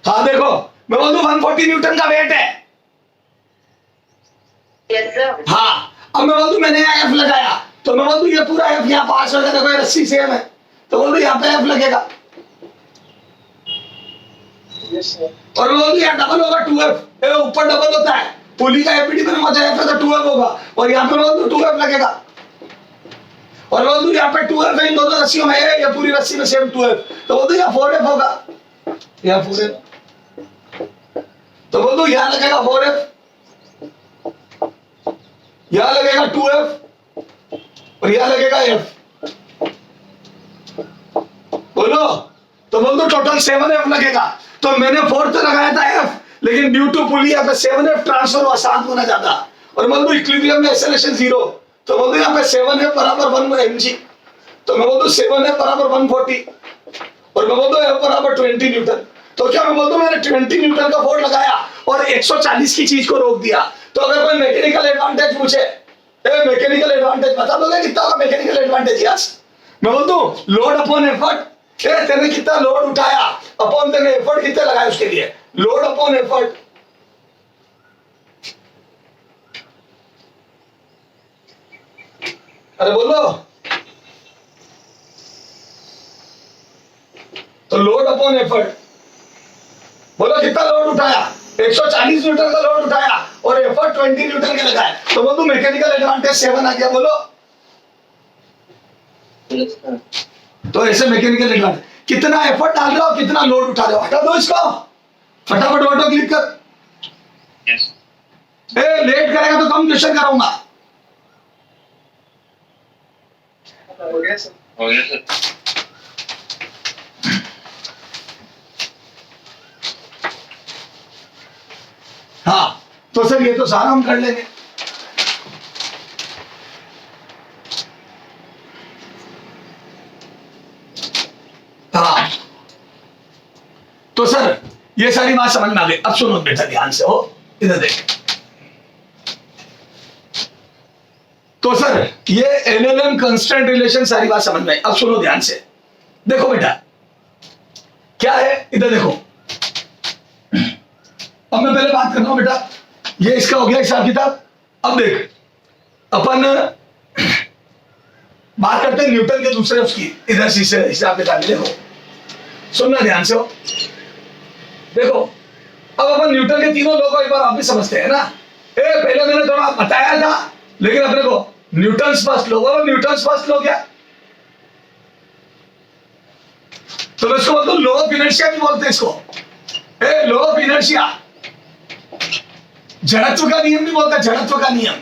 हाँ देखो मैं बोल दूं 140 न्यूटन का वेट है। Yes, sir. हाँ अब मैं बोल दूं मैंने यहाँ एफ लगाया, तो मैं बोल दूं ये पूरा एफ यहाँ पास होगा, देखो ये रस्सी सेम है, तो बोल दूं यहाँ पे एफ लगेगा, Yes, sir. और मैं बोल दूं यहाँ डबल होगा 2f, ऊपर डबल होता है, पुली का एपीडी में मचा एफ है तो 2f होगा, और यहाँ पे मैं बोल दूं 2f लगेगा, और बोल दूं यहाँ पे 2f है इन दोनों रस्सियों में, ये पूरी रस्सी में सेम 2f, तो बोल दूं यहाँ 4f होगा, यहाँ 4f, तो बोल दूं यहाँ लगेगा 4f, यहाँ लगेगा 2f और यहाँ लगेगा f। बोलो, तो बोल दो टोटल 7f लगेगा। तो मैंने 4 तो लगाया था f, लेकिन ड्यू टू पुली यहाँ पे 7f ट्रांसफर हुआ 7 होना ज्यादा, और बोल दो इक्विलिब्रियम में एक्सेलरेशन 0, तो बोल दो यहाँ पे 7f बराबर 1 mg, तो मैं बोल दो 7f बराबर 140 और मैं बोल दो f बराबर 20 न्यूटन। तो क्या मैं बोल दो मैंने 20 न्यूटन का फोर्स लगाया और 140 की चीज को रोक दिया। तो अगर कोई मैकेनिकल एडवांटेज पूछे, मैकेनिकल एडवांटेज बता दोगे कितना होगा मैकेनिकल एडवांटेज? यस मैं बोल दूं लोड अपॉन एफर्ट, तेने कितना लोड उठाया अपॉन तेने एफर्ट कितने लगाया उसके लिए, लोड अपॉन एफर्ट। अरे बोलो, तो लोड अपॉन एफर्ट, बोलो कितना लोड उठाया? 140 न्यूटन का लोड उठाया और एफर्ट 20 न्यूटन का लगा है, तो बोलो मैकेनिकल एडवांटेज 7 आ गया। बोलो यस सर। तो ऐसे मैकेनिकल एडवांटेज, कितना एफर्ट डाल रहे हो, कितना लोड उठा रहे हो, हटा दो इसको, फटाफट ऑटो क्लिक कर। यस लेट करेगा तो कम क्वेश्चन कराऊंगा। हो गया सर। हो गया सर। हाँ तो सर ये तो सारा हम कर लेंगे। हाँ तो सर ये सारी बात समझ में आ गई। अब सुनो बेटा ध्यान से, हो इधर देख। तो सर ये एलएलएम कंस्टेंट रिलेशन सारी बात समझ में आई। अब सुनो ध्यान से, देखो बेटा क्या है, इधर देखो। अब मैं पहले बात कर रहा हूं बेटा, ये इसका हो गया हिसाब किताब। अब देख अपन बात करते हैं न्यूटन के दूसरे उसकी, इधर से हिसाब किताब। देखो सुनना ध्यान से, हो देखो। अब अपन न्यूटन के तीनों लोगों को एक बार आप भी समझते हैं ना। पहले मैंने थोड़ा बताया था, लेकिन अपने को न्यूटन फर्स्ट लो, बोलो न्यूटन फर्स्ट लो क्या? तो मैं इसको बोलता हूं लॉ ऑफ इनर्शिया भी बोलते हैं इसको। लॉ ऑफ इनर्शिया, जड़त्व का नियम भी बोलता है, जड़त्व का नियम।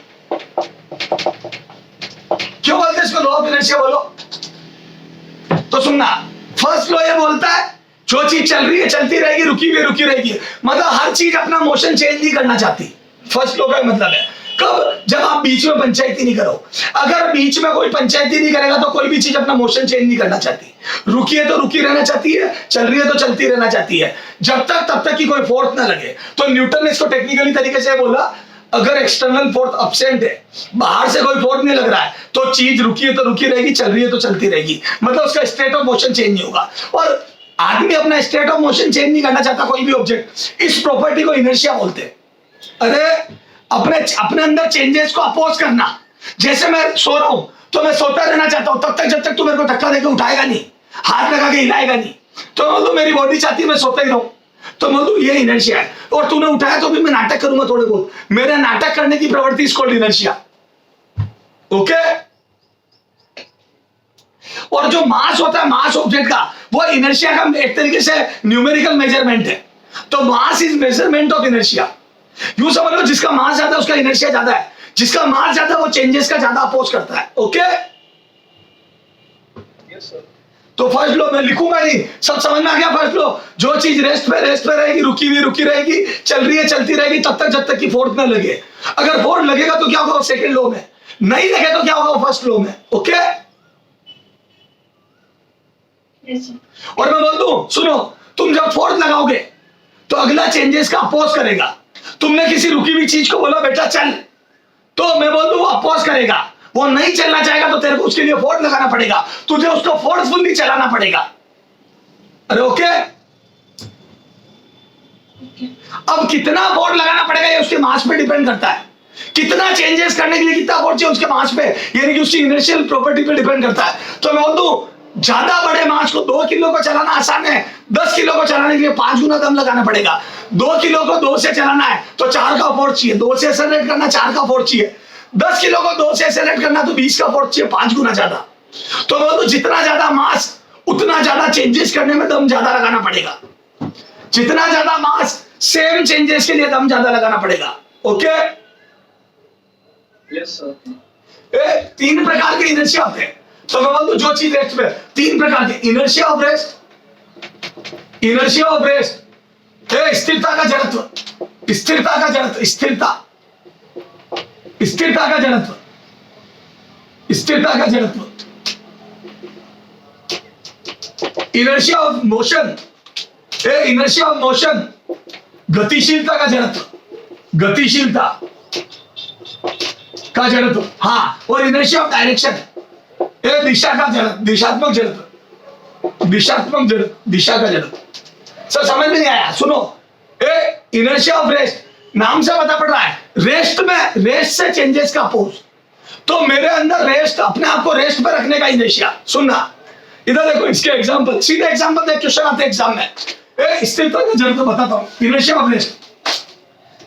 क्यों बोलते हैं इसको लॉ ऑफ इनर्शिया? बोलो तो सुनना। फर्स्ट लॉ ये बोलता है जो चीज चल रही है चलती रहेगी, रुकी हुई रुकी रहेगी, मतलब हर चीज अपना मोशन चेंज नहीं करना चाहती। फर्स्ट लॉ का मतलब है कब? जब आप बीच में पंचायती नहीं करो। अगर बीच में कोई पंचायती नहीं करेगा तो कोई भी चीज अपना मोशन चेंज नहीं करना चाहती। रुकी है तो रुकी रहना चाहती है, चल रही है तो चलती रहना चाहती है, जब तक तब तक कि कोई फोर्स ना लगे। तो न्यूटन ने इसको टेक्निकली तरीके से बोला, अगर एक्सटर्नल फोर्स अब्सेंट है, बाहर से कोई फोर्स नहीं लग रहा है, तो चीज रुकी है तो रुकी रहेगी, चल रही है तो चलती रहेगी, मतलब उसका स्टेट ऑफ मोशन चेंज नहीं होगा। और आदमी अपना स्टेट ऑफ मोशन चेंज नहीं करना चाहता, कोई भी ऑब्जेक्ट। इस प्रॉपर्टी को इनर्शिया बोलते हैं। अरे अपने अंदर चेंजेस को अपोज करना। जैसे मैं सो रहा हूं तो मैं सोता रहना चाहता हूं तब तक जब तक तू मेरे को धक्का देके उठाएगा नहीं, हाथ लगा के हिलाएगा नहीं। तो बोलूं मेरी बॉडी चाहती है मैं सोता ही रहूं, तो बोलूं ये इनर्शिया है। और तूने उठाया तो भी मैं नाटक करूंगा थोड़े बहुत, मेरे नाटक करने की प्रवृत्ति इज कॉल्ड इनर्शिया। ओके। और जो मास होता है, मास ऑब्जेक्ट का, वो इनर्शिया का एक तरीके से न्यूमेरिकल मेजरमेंट है। तो mass is measurement of inertia. यूं समझ लो जिसका मास ज्यादा है उसका इनर्शिया ज्यादा है, जिसका मास ज्यादा वो चेंजेस का ज्यादा अपोज करता है। ओके। Yes sir. तो फर्स्ट लो मैं लिखूंगा नहीं, सब समझ में आ गया। फर्स्ट लो, जो चीज रेस्ट पे रहेगी, रुकी हुई रुकी रहेगी, चल रही है चलती रहेगी, तब तक जब तक कि फोर्स न लगे। अगर फोर्स लगेगा तो क्या होगा? सेकंड लो में। नहीं लगे तो क्या होगा? फर्स्ट लो में। ओके। Yes sir. और मैं बोल दूं, सुनो, तुम जब फोर्स लगाओगे तो अगला चेंजेस का अपोज करेगा। तुमने किसी रुकी हुई चीज को बोला बेटा चल, तो मैं बोल दूं वो अपोज करेगा। वो नहीं चलना चाहेगा तो तेरे को उसके लिए फोर्स लगाना पड़ेगा, तुझे उसको फोर्सफुली चलाना पड़ेगा। अरे ओके। अब कितना फोर्स लगाना पड़ेगा ये उसके मास पे डिपेंड करता है। कितना चेंजेस करने के लिए कितना फोर्स चाहिए उसके मास पे, यानी कि उसकी इनर्शियल प्रॉपर्टी पे डिपेंड करता है। तो मैं बोल दूं ज्यादा बड़े मास को 2 किलो को चलाना आसान है, 10 किलो को चलाने के लिए 5 गुना दम लगाना पड़ेगा। 2 किलो को 2 से चलाना है तो 4 का फोर्स चाहिए, 2 से एक्सेलरेट करना 4 का फोर्स चाहिए, 10 किलो को 2 से एक्सेलरेट करना तो 20 का फोर्स चाहिए, 5 गुना ज्यादा। तो बोलो जितना ज्यादा मास उतना ज्यादा चेंजेस करने में दम ज्यादा लगाना पड़ेगा। जितना ज्यादा मास सेम चेंजेस के लिए दम ज्यादा लगाना पड़ेगा। ओके। Yes sir. 3 प्रकार के इनर्शिया होते हैं। तो मैं बोलूं जो चीज रेस्ट पे, 3 प्रकार के inertia of rest, inertia of rest, स्थिरता का जड़त्व, स्थिरता का जड़त्व, स्थिरता, स्थिरता का जड़त्व, स्थिरता का जड़त्व, inertia of motion, inertia of motion, गतिशीलता का जड़त्व, गतिशीलता का जड़त्व। हाँ, और इनर्शिया ऑफ डायरेक्शन, दिशा का जड़त्व, दिशात्मक जड़त्व, दिशात्मक जड़त्व, दिशा का जड़त्व। सर समझ में नहीं आया? सुनो, इनर्शिया ऑफ रेस्ट नाम से पता पड़ रहा है, रेस्ट में, रेस्ट से चेंजेस का अपोज। तो मेरे अंदर रेस्ट, अपने आप को रेस्ट पर रखने का इनर्शिया। सुनना इधर देखो, इसके एग्जांपल, सीधे एग्जांपल देख, क्वेश्चन आते हैं एग्जाम में। स्थिरता का जड़त्व बताता हूं, इनर्शिया ऑफ रेस्ट।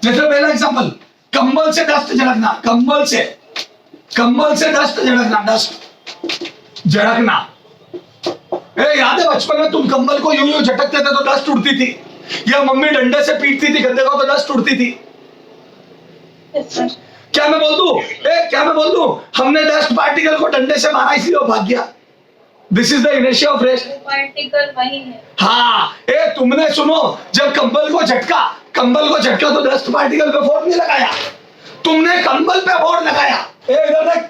जैसे पहला एग्जांपल, कंबल से डस्ट झड़कना, कंबल से डस्ट झड़कना, डस्ट झड़कना। याद है बचपन में तुम कंबल को यूं यूं झटकते थे तो डस्ट उड़ती थी, या मम्मी डंडे से पीटती थी गद्दे को तो डस्ट उड़ती थी। Yes sir. क्या मैं बोल दूं, क्या मैं बोल दूं, हमने डस्ट पार्टिकल को डंडे से मारा इसलिए वो भाग गया। This is the inertia of rest. Particle वही है। हाँ, तुमने सुनो, जब कंबल को झटका तो डस्ट पार्टिकल पे फोर्स नहीं लगाया, तुमने कंबल पे फोर्स लगाया। इधर देख,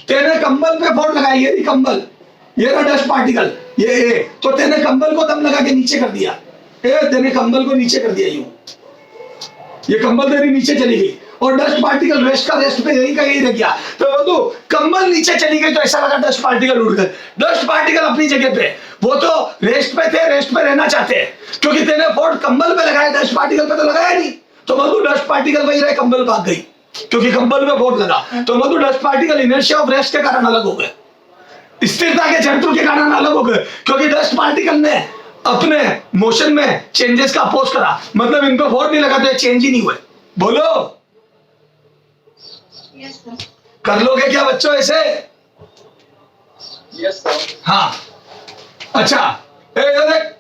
तेने कंबल पे फोर्स लगाया, ये कंबल, ये ना डस्ट पार्टिकल, ये तो तेने कंबल को दम लगा के नीचे कर दिया। तेने कंबल को नीचे कर दिया यूं, ये कंबल तेरी नीचे चली गई और डस्ट पार्टिकल रेस्ट का रेस्ट पे यही का यही रह गया। तो वो तो कंबल नीचे चली गई तो ऐसा लगा डस्ट पार्टिकल उड़ गए। डस्ट पार्टिकल अपनी जगह पे, वो तो रेस्ट पे थे, रेस्ट पे रहना चाहते हैं, क्योंकि तेने फोर्स कंबल पे लगाया, डस्ट पार्टिकल पे तो लगाया नहीं। तो मधु डस्ट पार्टिकल वही रहे, कंबल भाग गई क्योंकि कंबल पे फोर्स लगा। तो मधु dust particle inertia of rest के कारण अलग हो गए, स्थिरता के जड़त्व के कारण अलग हो गए, क्योंकि डस्ट पार्टिकल ने अपने मोशन में चेंजेस का अपोज करा, मतलब इन पे फोर्स नहीं लगा तो चेंज ही नहीं हुए। बोलो, यस सर। कर लोगे क्या बच्चों ऐसे? Yes sir. हाँ, अच्छा, इधर देख,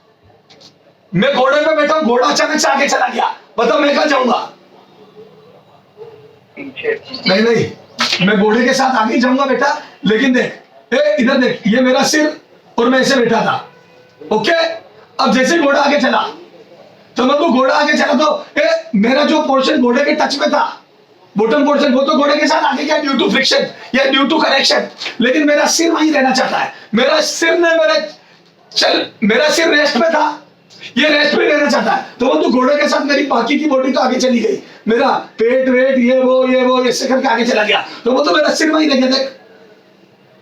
मैं घोड़े पे बैठा हूं, घोड़ा अचानक से आगे चला गया, बताओ मैं कहां जाऊंगा? पीछे। नहीं, मैं घोड़े के साथ आगे जाऊंगा बेटा, लेकिन देख, इधर देख, ये मेरा सिर और मैं ऐसे बैठा था, ओके। अब जैसे घोड़ा आगे चला तो मतलब घोड़ा आगे चला तो मेरा जो पोर्शन घोड़े के टच में था, बॉटम पोर्शन, वो तो घोड़े के साथ आगे गया ड्यू टू फ्रिक्शन या ड्यू टू करेक्शन, लेकिन मेरा सिर वहीं रहना चाहता है। मेरा सिर रेस्ट पे था, ये रेस्ट पे रहना चाहता है, तो वो तो घोड़े के साथ मेरी बाकी की बॉडी तो आगे चली गई, मेरा पेट वेट ये वो ऐसे करके आगे चला गया, तो वो तो मेरा सिर वहीं रह गया। देख,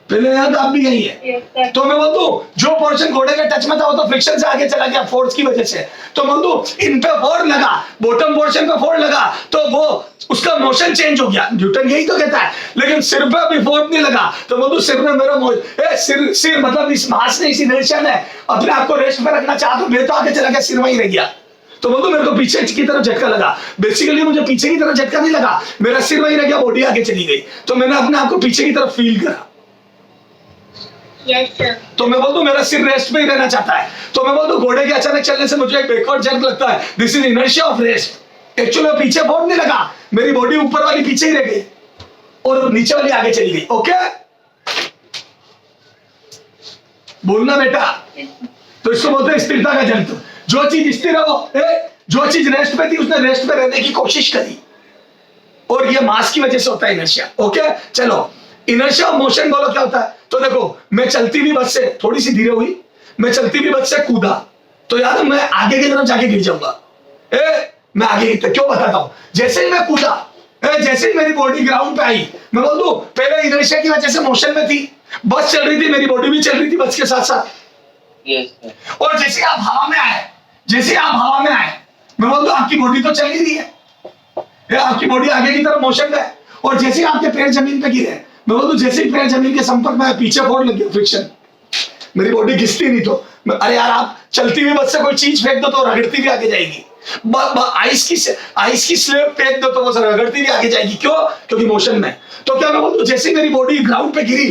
पहले याद आप भी यही है। Yes sir. तो मैं बोलूं जो पोर्शन घोड़े के टच में था वो तो फ्रिक्शन से आगे चला गया फोर्स की वजह से, तो बोलूं इन पे फोर्स लगा, बॉटम पोर्शन पे फोर्स लगा तो वो उसका मोशन चेंज हो गया, न्यूटन यही तो कहता है। लेकिन सिर पे भी फोर्स नहीं लगा तो बोलूं सिर में मेरा सिर मतलब इस मास ने, इस इनर्शिया ने अपने आप को रेस्ट पे रखना चाहा तो मैं तो आगे चला गया, सिर वहीं रह गया। तो बोलूं मेरे को पीछे की तरफ झटका लगा, बेसिकली मुझे पीछे की तरफ झटका नहीं लगा, मेरा सिर वहीं रह गया, बॉडी आगे चली गई, तो मैंने अपने आप को पीछे की तरफ फील करा। Yes sir. तो मैं बोलता हूं मेरा सिर रेस्ट पे ही रहना चाहता है, तो मैं बोलता हूं घोड़े के अचानक चलने से मुझे एक बैकवर्ड जर्क लगता है, this is inertia of rest. Actually पीछे फोर्स नहीं लगा, मेरी बॉडी ऊपर वाली पीछे ही रह गई और नीचे वाली आगे चली गई। ओके, बोलना बेटा। तो इसको बोलते हैं स्थिरता का जंतु। जो चीज स्थिर हो, जो चीज रेस्ट पे थी उसने रेस्ट पे रहने की कोशिश करी, और ये मास की वजह से होता है इनर्शिया। ओके, चलो इनर्शिया ऑफ मोशन बोलो क्या होता है। तो देखो, मैं चलती भी बस से थोड़ी सी धीरे हुई, मैं चलती भी बस से कूदा, तो याद है मैं आगे की तरफ जाके गिर जाऊंगा। मैं आगे क्यों बताता हूं, जैसे ही मैं कूदा, जैसे ही मेरी बॉडी ग्राउंड पे आई, मैं बोल दूं पहले इनर्शिया की वजह से मोशन में थी, बस चल रही थी, मेरी बॉडी भी चल रही थी बस के साथ साथ। Yes, sir. और जैसे आप हवा में आए, मैं बोल दूं आपकी बॉडी तो चल ही रही है, आपकी बॉडी आगे की तरफ मोशन में है, और जैसे ही आपके पैर जमीन पे गिरे, मैं बोलूं जैसे ही पैर जमीन के संपर्क में पीछे फोड़ लग गया, फ्रिक्शन, मेरी बॉडी घिसती नहीं तो अरे यार आप चलती हुई बस से कोई चीज फेंक दो तो रगड़ती भी आगे जाएगी, आइस की स्लेब फेंक दो तो वो रगड़ती भी आगे जाएगी। क्यों? क्योंकि मोशन में। तो क्या मैं बोलूं जैसे मेरी बॉडी ग्राउंड पे गिरी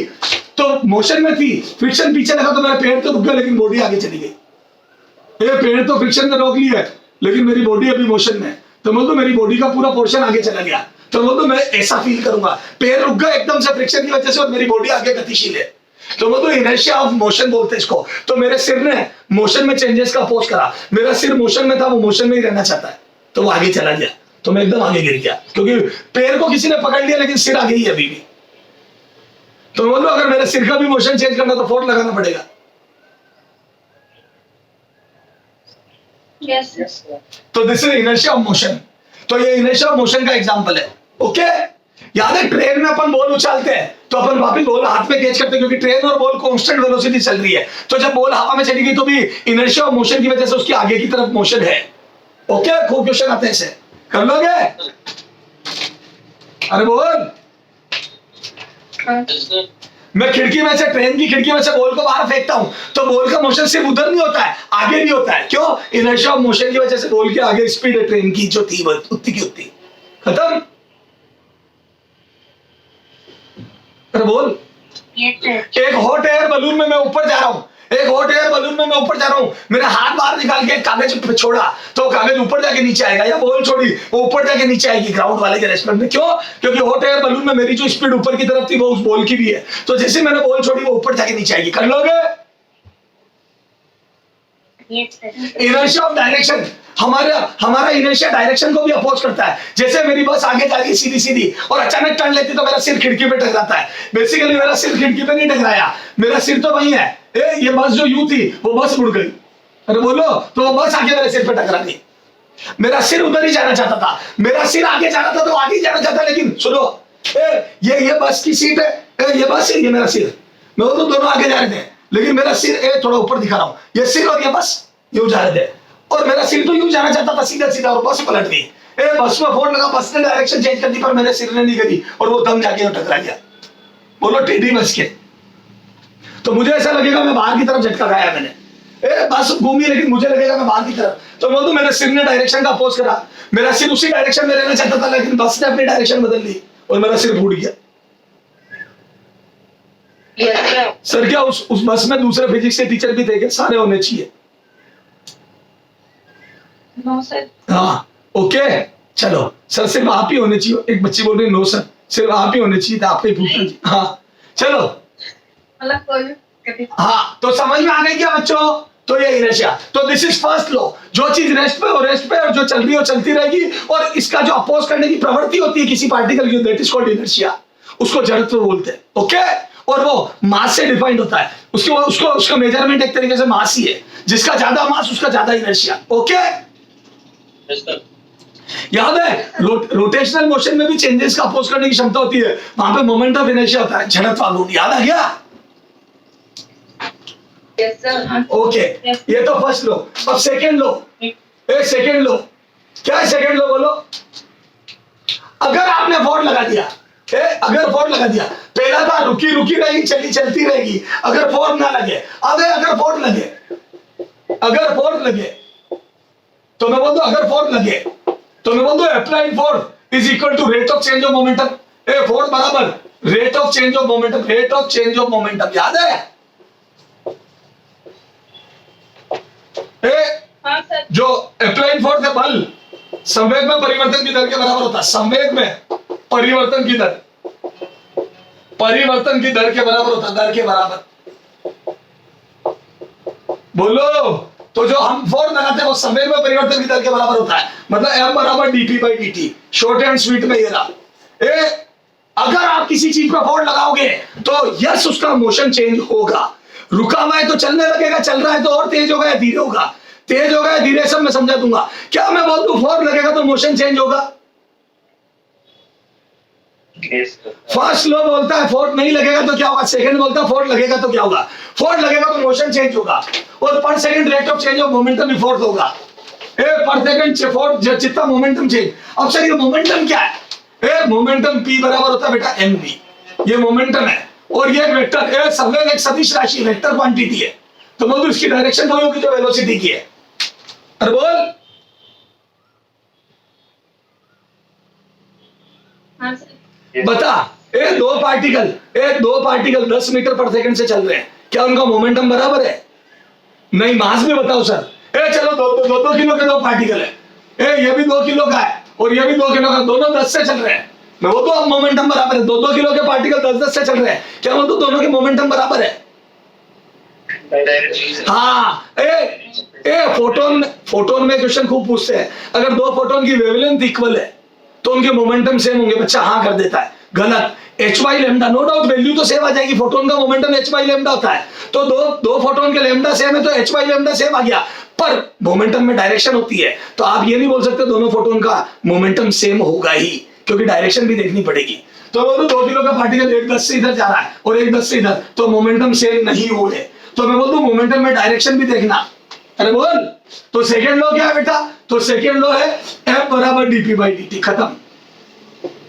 तो मोशन में थी, फ्रिक्शन पीछे लगा तो मेरा पैर तो रुक गया लेकिन बॉडी आगे चली गई। ये पैर तो फ्रिक्शन ने रोक लिया है लेकिन मेरी बॉडी अभी मोशन में, तो मतलब मेरी बॉडी का पूरा पोर्शन आगे चला गया, तो मतलब मैं ऐसा फील करूंगा, पैर रुक गए एकदम से फ्रिक्शन की वजह से और मेरी बॉडी आगे गतिशील है, तो वो तो इनर्शिया ऑफ मोशन बोलते हैं इसको। तो मेरे सिर ने मोशन में चेंजेस का अपोज करा, मेरा सिर मोशन में था, वो मोशन में ही रहना चाहता है, तो वो आगे चला गया, तो मैं एकदम आगे गिर गया क्योंकि पैर को किसी ने पकड़ लिया लेकिन सिर आगे ही है अभी भी। तो बोलो अगर मेरे सिर का भी मोशन चेंज करना तो फोर्स लगाना पड़ेगा। Yes Yes, sir. तो this is inertia of motion. तो ये इनर्शिया ऑफ मोशन का एग्जांपल है। ओके, याद है ट्रेन में अपन बॉल उछालते हैं तो अपन वापस बॉल हाथ में कैच करते हैं क्योंकि ट्रेन और बॉल कांस्टेंट वेलोसिटी चल रही है, तो जब बॉल हवा में चली गई तो भी इनर्शिया ऑफ मोशन की वजह से उसकी आगे की तरफ मोशन है। ओके, खूब क्वेश्चन आते हैं ऐसे, कर लोगे? अरे बोल। Yes, sir. मैं खिड़की में से, ट्रेन की खिड़की में से बॉल को बाहर फेंकता हूं, तो बॉल का मोशन सिर्फ उधर नहीं होता है, आगे भी होता है। क्यों? इनर्शिया ऑफ मोशन की वजह से बॉल के आगे स्पीड है ट्रेन की जो थी उतनी की उतनी। खत्म? अरे बोल। एक हॉट एयर बलून में मैं ऊपर जा रहा हूं, एक हॉट एयर बलून में मैं ऊपर जा रहा हूं, मेरा हाथ बाहर निकाल के एक कागज पे छोड़ा तो कागज ऊपर जाके नीचे आएगा, या बॉल छोड़ी वो ऊपर जाके नीचे आएगी ग्राउंड वाले के रेस्टोरेंट में। क्यों? क्योंकि हॉट एयर बलून में मेरी जो स्पीड ऊपर की तरफ थी वो उस बॉल की भी है, तो जैसे मैंने बॉल छोड़ी वो ऊपर जाके नीचे आएगी। कर लोगे? इनर्शिया ऑफ डायरेक्शन, हमारा इनर्शिया डायरेक्शन को भी अपोज करता है। जैसे मेरी बस आगे जा रही है सीधी सीधी और अचानक टर्न लेती तो मेरा सिर खिड़की पे टकराता है। बेसिकली मेरा सिर खिड़की पे नहीं टकराया, मेरा सिर तो वही है। ये बस जो यूं थी वो बस मुड़ गई। अरे बोलो, तो वो बस आगे मेरे सिर पे टकरा गई। मेरा सिर उधर ही जाना चाहता था, मेरा सिर आगे जाना था तो आगे जाना चाहता, लेकिन सुनो, ये बस की सीट है, ये बस है, ये मेरा सिर, मैं वो तो दोनों आगे जा रहे थे, लेकिन मेरा सिर थोड़ा ऊपर दिखा रहा हूं, ये सिर और ये बस यूं जा रहे थे, और मेरा सिर तो यूं जाना चाहता था सीधा सीधा, और बस पलट गई। बस में फोन लगा, बस ने डायरेक्शन चेंज कर दी, पर मेरे सिर ने नहीं करी और वो दम जाके टकरा गया। बोलो टेढ़ी बस के। तो मुझे ऐसा लगेगा मैं बाहर की तरफ झटका खाया मैंने, बस घूमी, लेकिन मुझे लगेगा मैं बाहर की तरफ, तो बोल दो मेरे सिर ने डायरेक्शन का अपोज करा, मेरा सिर उसी डायरेक्शन में रहना चाहता था, लेकिन बस ने अपनी डायरेक्शन बदल ली और मेरा सिर फूट गया। सर क्या उस बस में दूसरे फिजिक्स के टीचर भी थे क्या? सारे होने चाहिए। No sir. हाँ ओके, चलो सर सिर्फ आप ही होने चाहिए। एक बच्ची बोल रही नो सर सिर्फ आप ही होने चाहिए, तो आपको ही पूछना चाहिए। हाँ चलो, मतलब कोई, हाँ तो समझ में आ गई क्या बच्चों? तो ये इनर्शिया, तो दिस इज फर्स्ट लॉ, जो चीज रेस्ट पे और जो चल रही है वो चलती रहेगी, और इसका जो अपोज करने की प्रवृत्ति होती है किसी पार्टिकल की, दैट इज कॉल्ड इनर्शिया, उसको जड़त्व बोलते हैं। ओके, और वो मास से डिफाइंड होता है, उसका मेजरमेंट एक तरीके से मास ही है, जिसका ज्यादा मास उसका ज्यादा इनर्शिया। ओके, याद है रोटेशनल मोशन में भी चेंजेस का अपोज करने की क्षमता होती है, वहां पे मोमेंट ऑफ इनर्शिया होता है, झड़त्व आघूर्ण। याद आ गया? Yes sir. ओके, ये तो फर्स्ट लो। अब सेकंड लो, सेकंड लो, क्या है सेकंड लो बोलो? अगर आपने फोर्स लगा दिया, अगर फोर्स लगा दिया, पहला था रुकी रुकी रहेगी, चली चलती रहेगी, अगर फोर्स ना लगे, अगर फोर्स लगे, अगर फोर्स लगे, तो मैं बोल दो अगर फोर्स लगे, तो मैं बोल दो applied force is equal to rate of change of momentum. Force बराबर rate of change of momentum, rate of change of momentum. याद है? हाँ सर। जो अप्लाइड फोर्स है बल, संवेग में परिवर्तन की दर के बराबर होता है, संवेग में परिवर्तन की दर, परिवर्तन की दर के बराबर होता है, दर के बराबर। बोलो, तो जो हम फोर्स लगाते हैं वो संवेग में परिवर्तन की दर के बराबर होता है, मतलब m बराबर dp by dt। Short and sweet में ये रहा। अगर आप किसी चीज पर फोर्स लगाओगे तो यस उसका मोशन चेंज होगा, रुका हुआ है तो चलने लगेगा, चल रहा है तो और तेज होगा या धीरे होगा, तेज होगा या धीरे, सब मैं समझा दूंगा। क्या मैं बोल दूं फोर्स लगेगा तो मोशन चेंज होगा? फर्स्ट लॉ बोलता है फोर्स नहीं लगेगा तो क्या होगा, सेकंड बोलता है फोर्स लगेगा तो क्या होगा। फोर्स लगेगा तो मोशन चेंज होगा, और पर second rate of change of momentum भी फोर्स होगा। पर सेकंड फोर्स जितना मोमेंटम चेंज। अब सर ये मोमेंटम क्या है? मोमेंटम p बराबर होता है बेटा mv, ये मोमेंटम है, और ये वेक्टर संवेग एक सदिश राशि, वेक्टर क्वांटिटी है, तो बोल दो इसकी डायरेक्शन वही होगी जो वेलोसिटी की है। अरे बोल। हाँ सर। बता, दो पार्टिकल 10 मीटर पर सेकंड से चल रहे हैं, क्या उनका मोमेंटम बराबर है? नहीं, मास भी बताओ सर। चलो दो किलो के दो पार्टिकल है, ये भी 2 किलो का है और ये भी 2 किलो का, दोनों 10 से चल रहे हैं, मैं वो तो अब मोमेंटम बराबर है। 2 किलो के पार्टिकल 10 से चल रहे हैं, क्या वो तो दोनों के मोमेंटम बराबर है? हाँ, फोटोन में क्वेश्चन खूब पूछते हैं, अगर 2 फोटोन की वेवलेंथ इक्वल है तो उनके मोमेंटम सेम होंगे। बच्चा हाँ कर देता है, गलत। h by lambda, no doubt value तो सेम आ जाएगी, फोटोन का मोमेंटम h बाई लेमडा होता है, तो दो फोटोन के लेमडा सेम है तो h बाई लेमडा सेम आ गया, पर मोमेंटम में डायरेक्शन होती है, तो आप ये नहीं बोल सकते दोनों फोटोन का मोमेंटम सेम होगा ही, क्योंकि डायरेक्शन भी देखनी पड़ेगी। तो बोलो 2 किलो का पार्टिकल एक 10 से इधर जा रहा है और एक 10 से इधर, तो मोमेंटम सेम नहीं हुए, तो मैं बोल दूं मोमेंटम में डायरेक्शन भी देखना। अरे बोल, तो सेकेंड लॉ क्या है बेटा? तो सेकेंड लॉ है F बराबर dp बाई dt। खत्म।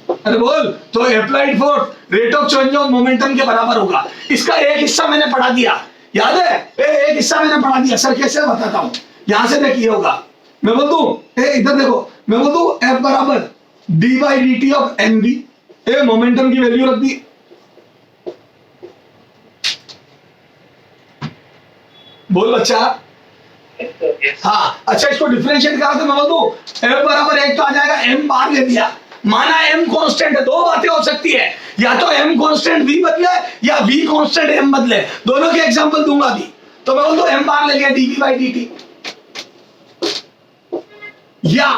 अरे बोल, तो applied force rate of change of momentum के बराबर होगा। इसका एक हिस्सा मैंने पढ़ा दिया, याद है? एक हिस्सा मैंने पढ़ा दिया सर, कैसे बताता हूं, यहां से देखिए होगा। मैं बोल दूं, इधर देखो, मैं बोल दूं एफ बराबर d by d t of m v, momentum की वैल्यू रख दी। बोल बच्चा। Yes, sir. Yes. हाँ, अच्छा इसको डिफरेंशिएट करा तो मैं बोल दूं एफ बराबर एक तो आ जाएगा, एम बार ले दिया, माना एम कांस्टेंट है। दो बातें हो सकती है, या तो एम कांस्टेंट वी बदले या वी कांस्टेंट एम बदले, दोनों के एग्जांपल दूंगा अभी। तो मैं बोल दूं एम बार ले लिया डीवी बाई डी या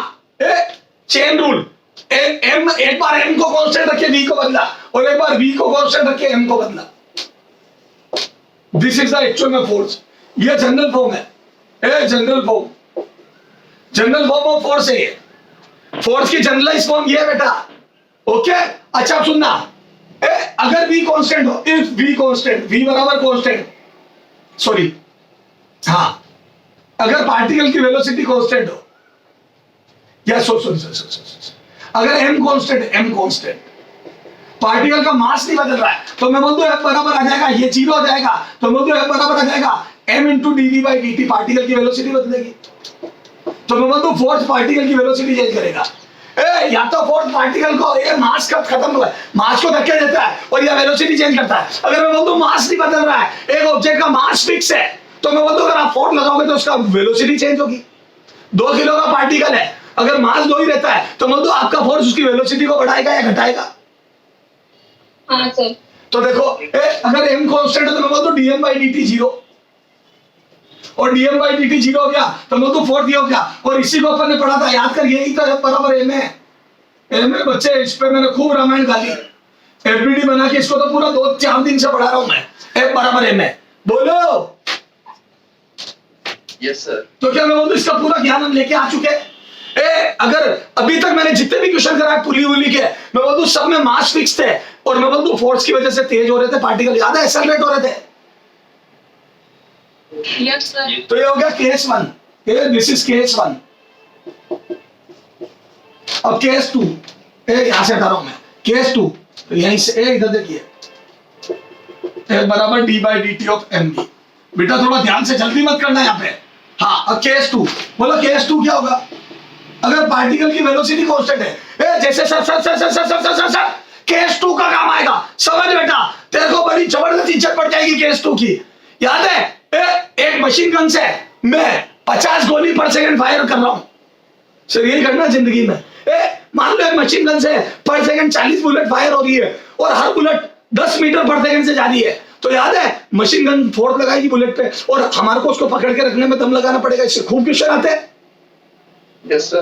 चेन रूल, एम एक बार एम को कांस्टेंट रखे वी को बदला, और एक बार वी को कांस्टेंट रखे एम को बदला। दिस इज द एक्चुअल में फोर्स। ये जनरल फॉर्म है, general form, general form of force है ये। फोर्स की जनरलाइज फॉर्म ये है बेटा, ओके। अच्छा सुनना, अगर v कांस्टेंट हो, इफ v कांस्टेंट, v बराबर कांस्टेंट, सॉरी हाँ, अगर पार्टिकल की वेलोसिटी कांस्टेंट हो, या सॉरी अगर m constant, m constant, particle का मास नहीं बदल रहा है, तो मैं बोल दूं f बराबर आ जाएगा, ये 0 हो जाएगा, तो मैं बोल दूं f बराबर आ जाएगा m into dv by dt, particle की वेलोसिटी बदलेगी। तो मैं बोल दूं फोर्स पार्टिकल की वेलोसिटी चेंज करेगा। या तो फोर्स पार्टिकल को, ये मास का खत्म हुआ है, मास को धक्के देता है और ये वेलोसिटी चेंज करता है। अगर मैं बोल दूं मास नहीं बदल रहा है, एक ऑब्जेक्ट का मास फिक्स है, तो मैं बोल दूं अगर आप फोर्स लगाओगे तो उसका वेलोसिटी चेंज होगी। 2 किलो का पार्टिकल है, अगर मास 2 ही रहता है, तो बोल दो आपका फोर्स उसकी वेलोसिटी को बढ़ाएगा या घटाएगा? हाँ सर। तो देखो, अगर m कांस्टेंट है तो मैं बोल दूं dm बाई dt 0, और dm बाई dt 0 हो गया तो मैं तो फोर्थ ये हो गया। और इसी को अपन ने पढ़ा था, याद कर, यही तो f बराबर m है। m है बच्चे, इस पे मैंने खूब रामायण गाली, एफबीडी बना के इसको तो पूरा 2-4 दिन से पढ़ा रहा हूं मैं। f बराबर m है, बोलो। Yes, sir. तो क्या मैं बोलूं, इसका पूरा ज्ञान हम लेके आ चुके हैं। अगर अभी तक मैंने जितने भी क्वेश्चन कराए पुली उली के, मैं बोल दूं सब में मास फिक्स थे, और मैं बोल दूं फोर्स की वजह से तेज हो रहे थे पार्टिकल, याद है, एक्सेलरेट हो रहे थे। Yes sir. तो ये हो गया केस 1, दिस इज केस 1। अब केस 2, यहां से हटा रहा हूं मैं, केस 2, तो यहीं से इधर देखिए, बराबर d by d t of m v. बेटा थोड़ा ध्यान से, जल्दी मत करना यहाँ पे। हाँ, अब केस 2, बोलो केस 2 क्या होगा? अगर पार्टिकल की वेलोसिटी कांस्टेंट है, जैसे सर केस 2 का काम आएगा, समझ बेटा, तेरे को बड़ी जबरदस्त इज्जत पड़ जाएगी केस 2 की। याद है, एक मशीन गन से मैं 50 गोली पर सेकंड फायर कर रहा हूं, सर यही करना जिंदगी में। मान लो एक मशीन गन से पर सेकंड 40 बुलेट फायर हो रही है, और हर बुलेट 10 मीटर पर सेकंड से जा रही है, तो याद है मशीन गन फोर्स लगाएगी बुलेट पे, और हमारे को उसको पकड़ के रखने में दम लगाना पड़ेगा। इससे खूब क्वेश्चन आते हैं। Yes, sir.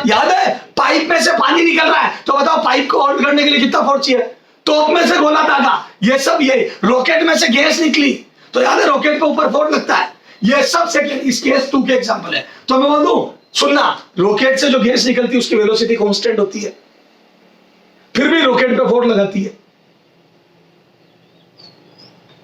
याद है, पाइप में से पानी निकल रहा है, तो बताओ पाइप को होल्ड करने के लिए कितना फोर्स चाहिए? तोप में से गोला दागा, ये सब, ये रॉकेट में से गैस निकली, तो याद है रॉकेट के ऊपर फोर्स लगता है। ये सब सेकंड इस केस 2 के एग्जांपल है। तो मैं बोल दूं, सुनना, रॉकेट से जो गैस निकलती है उसकी वेलोसिटी कांस्टेंट होती है, फिर भी रॉकेट पे फोर्स लगाती है,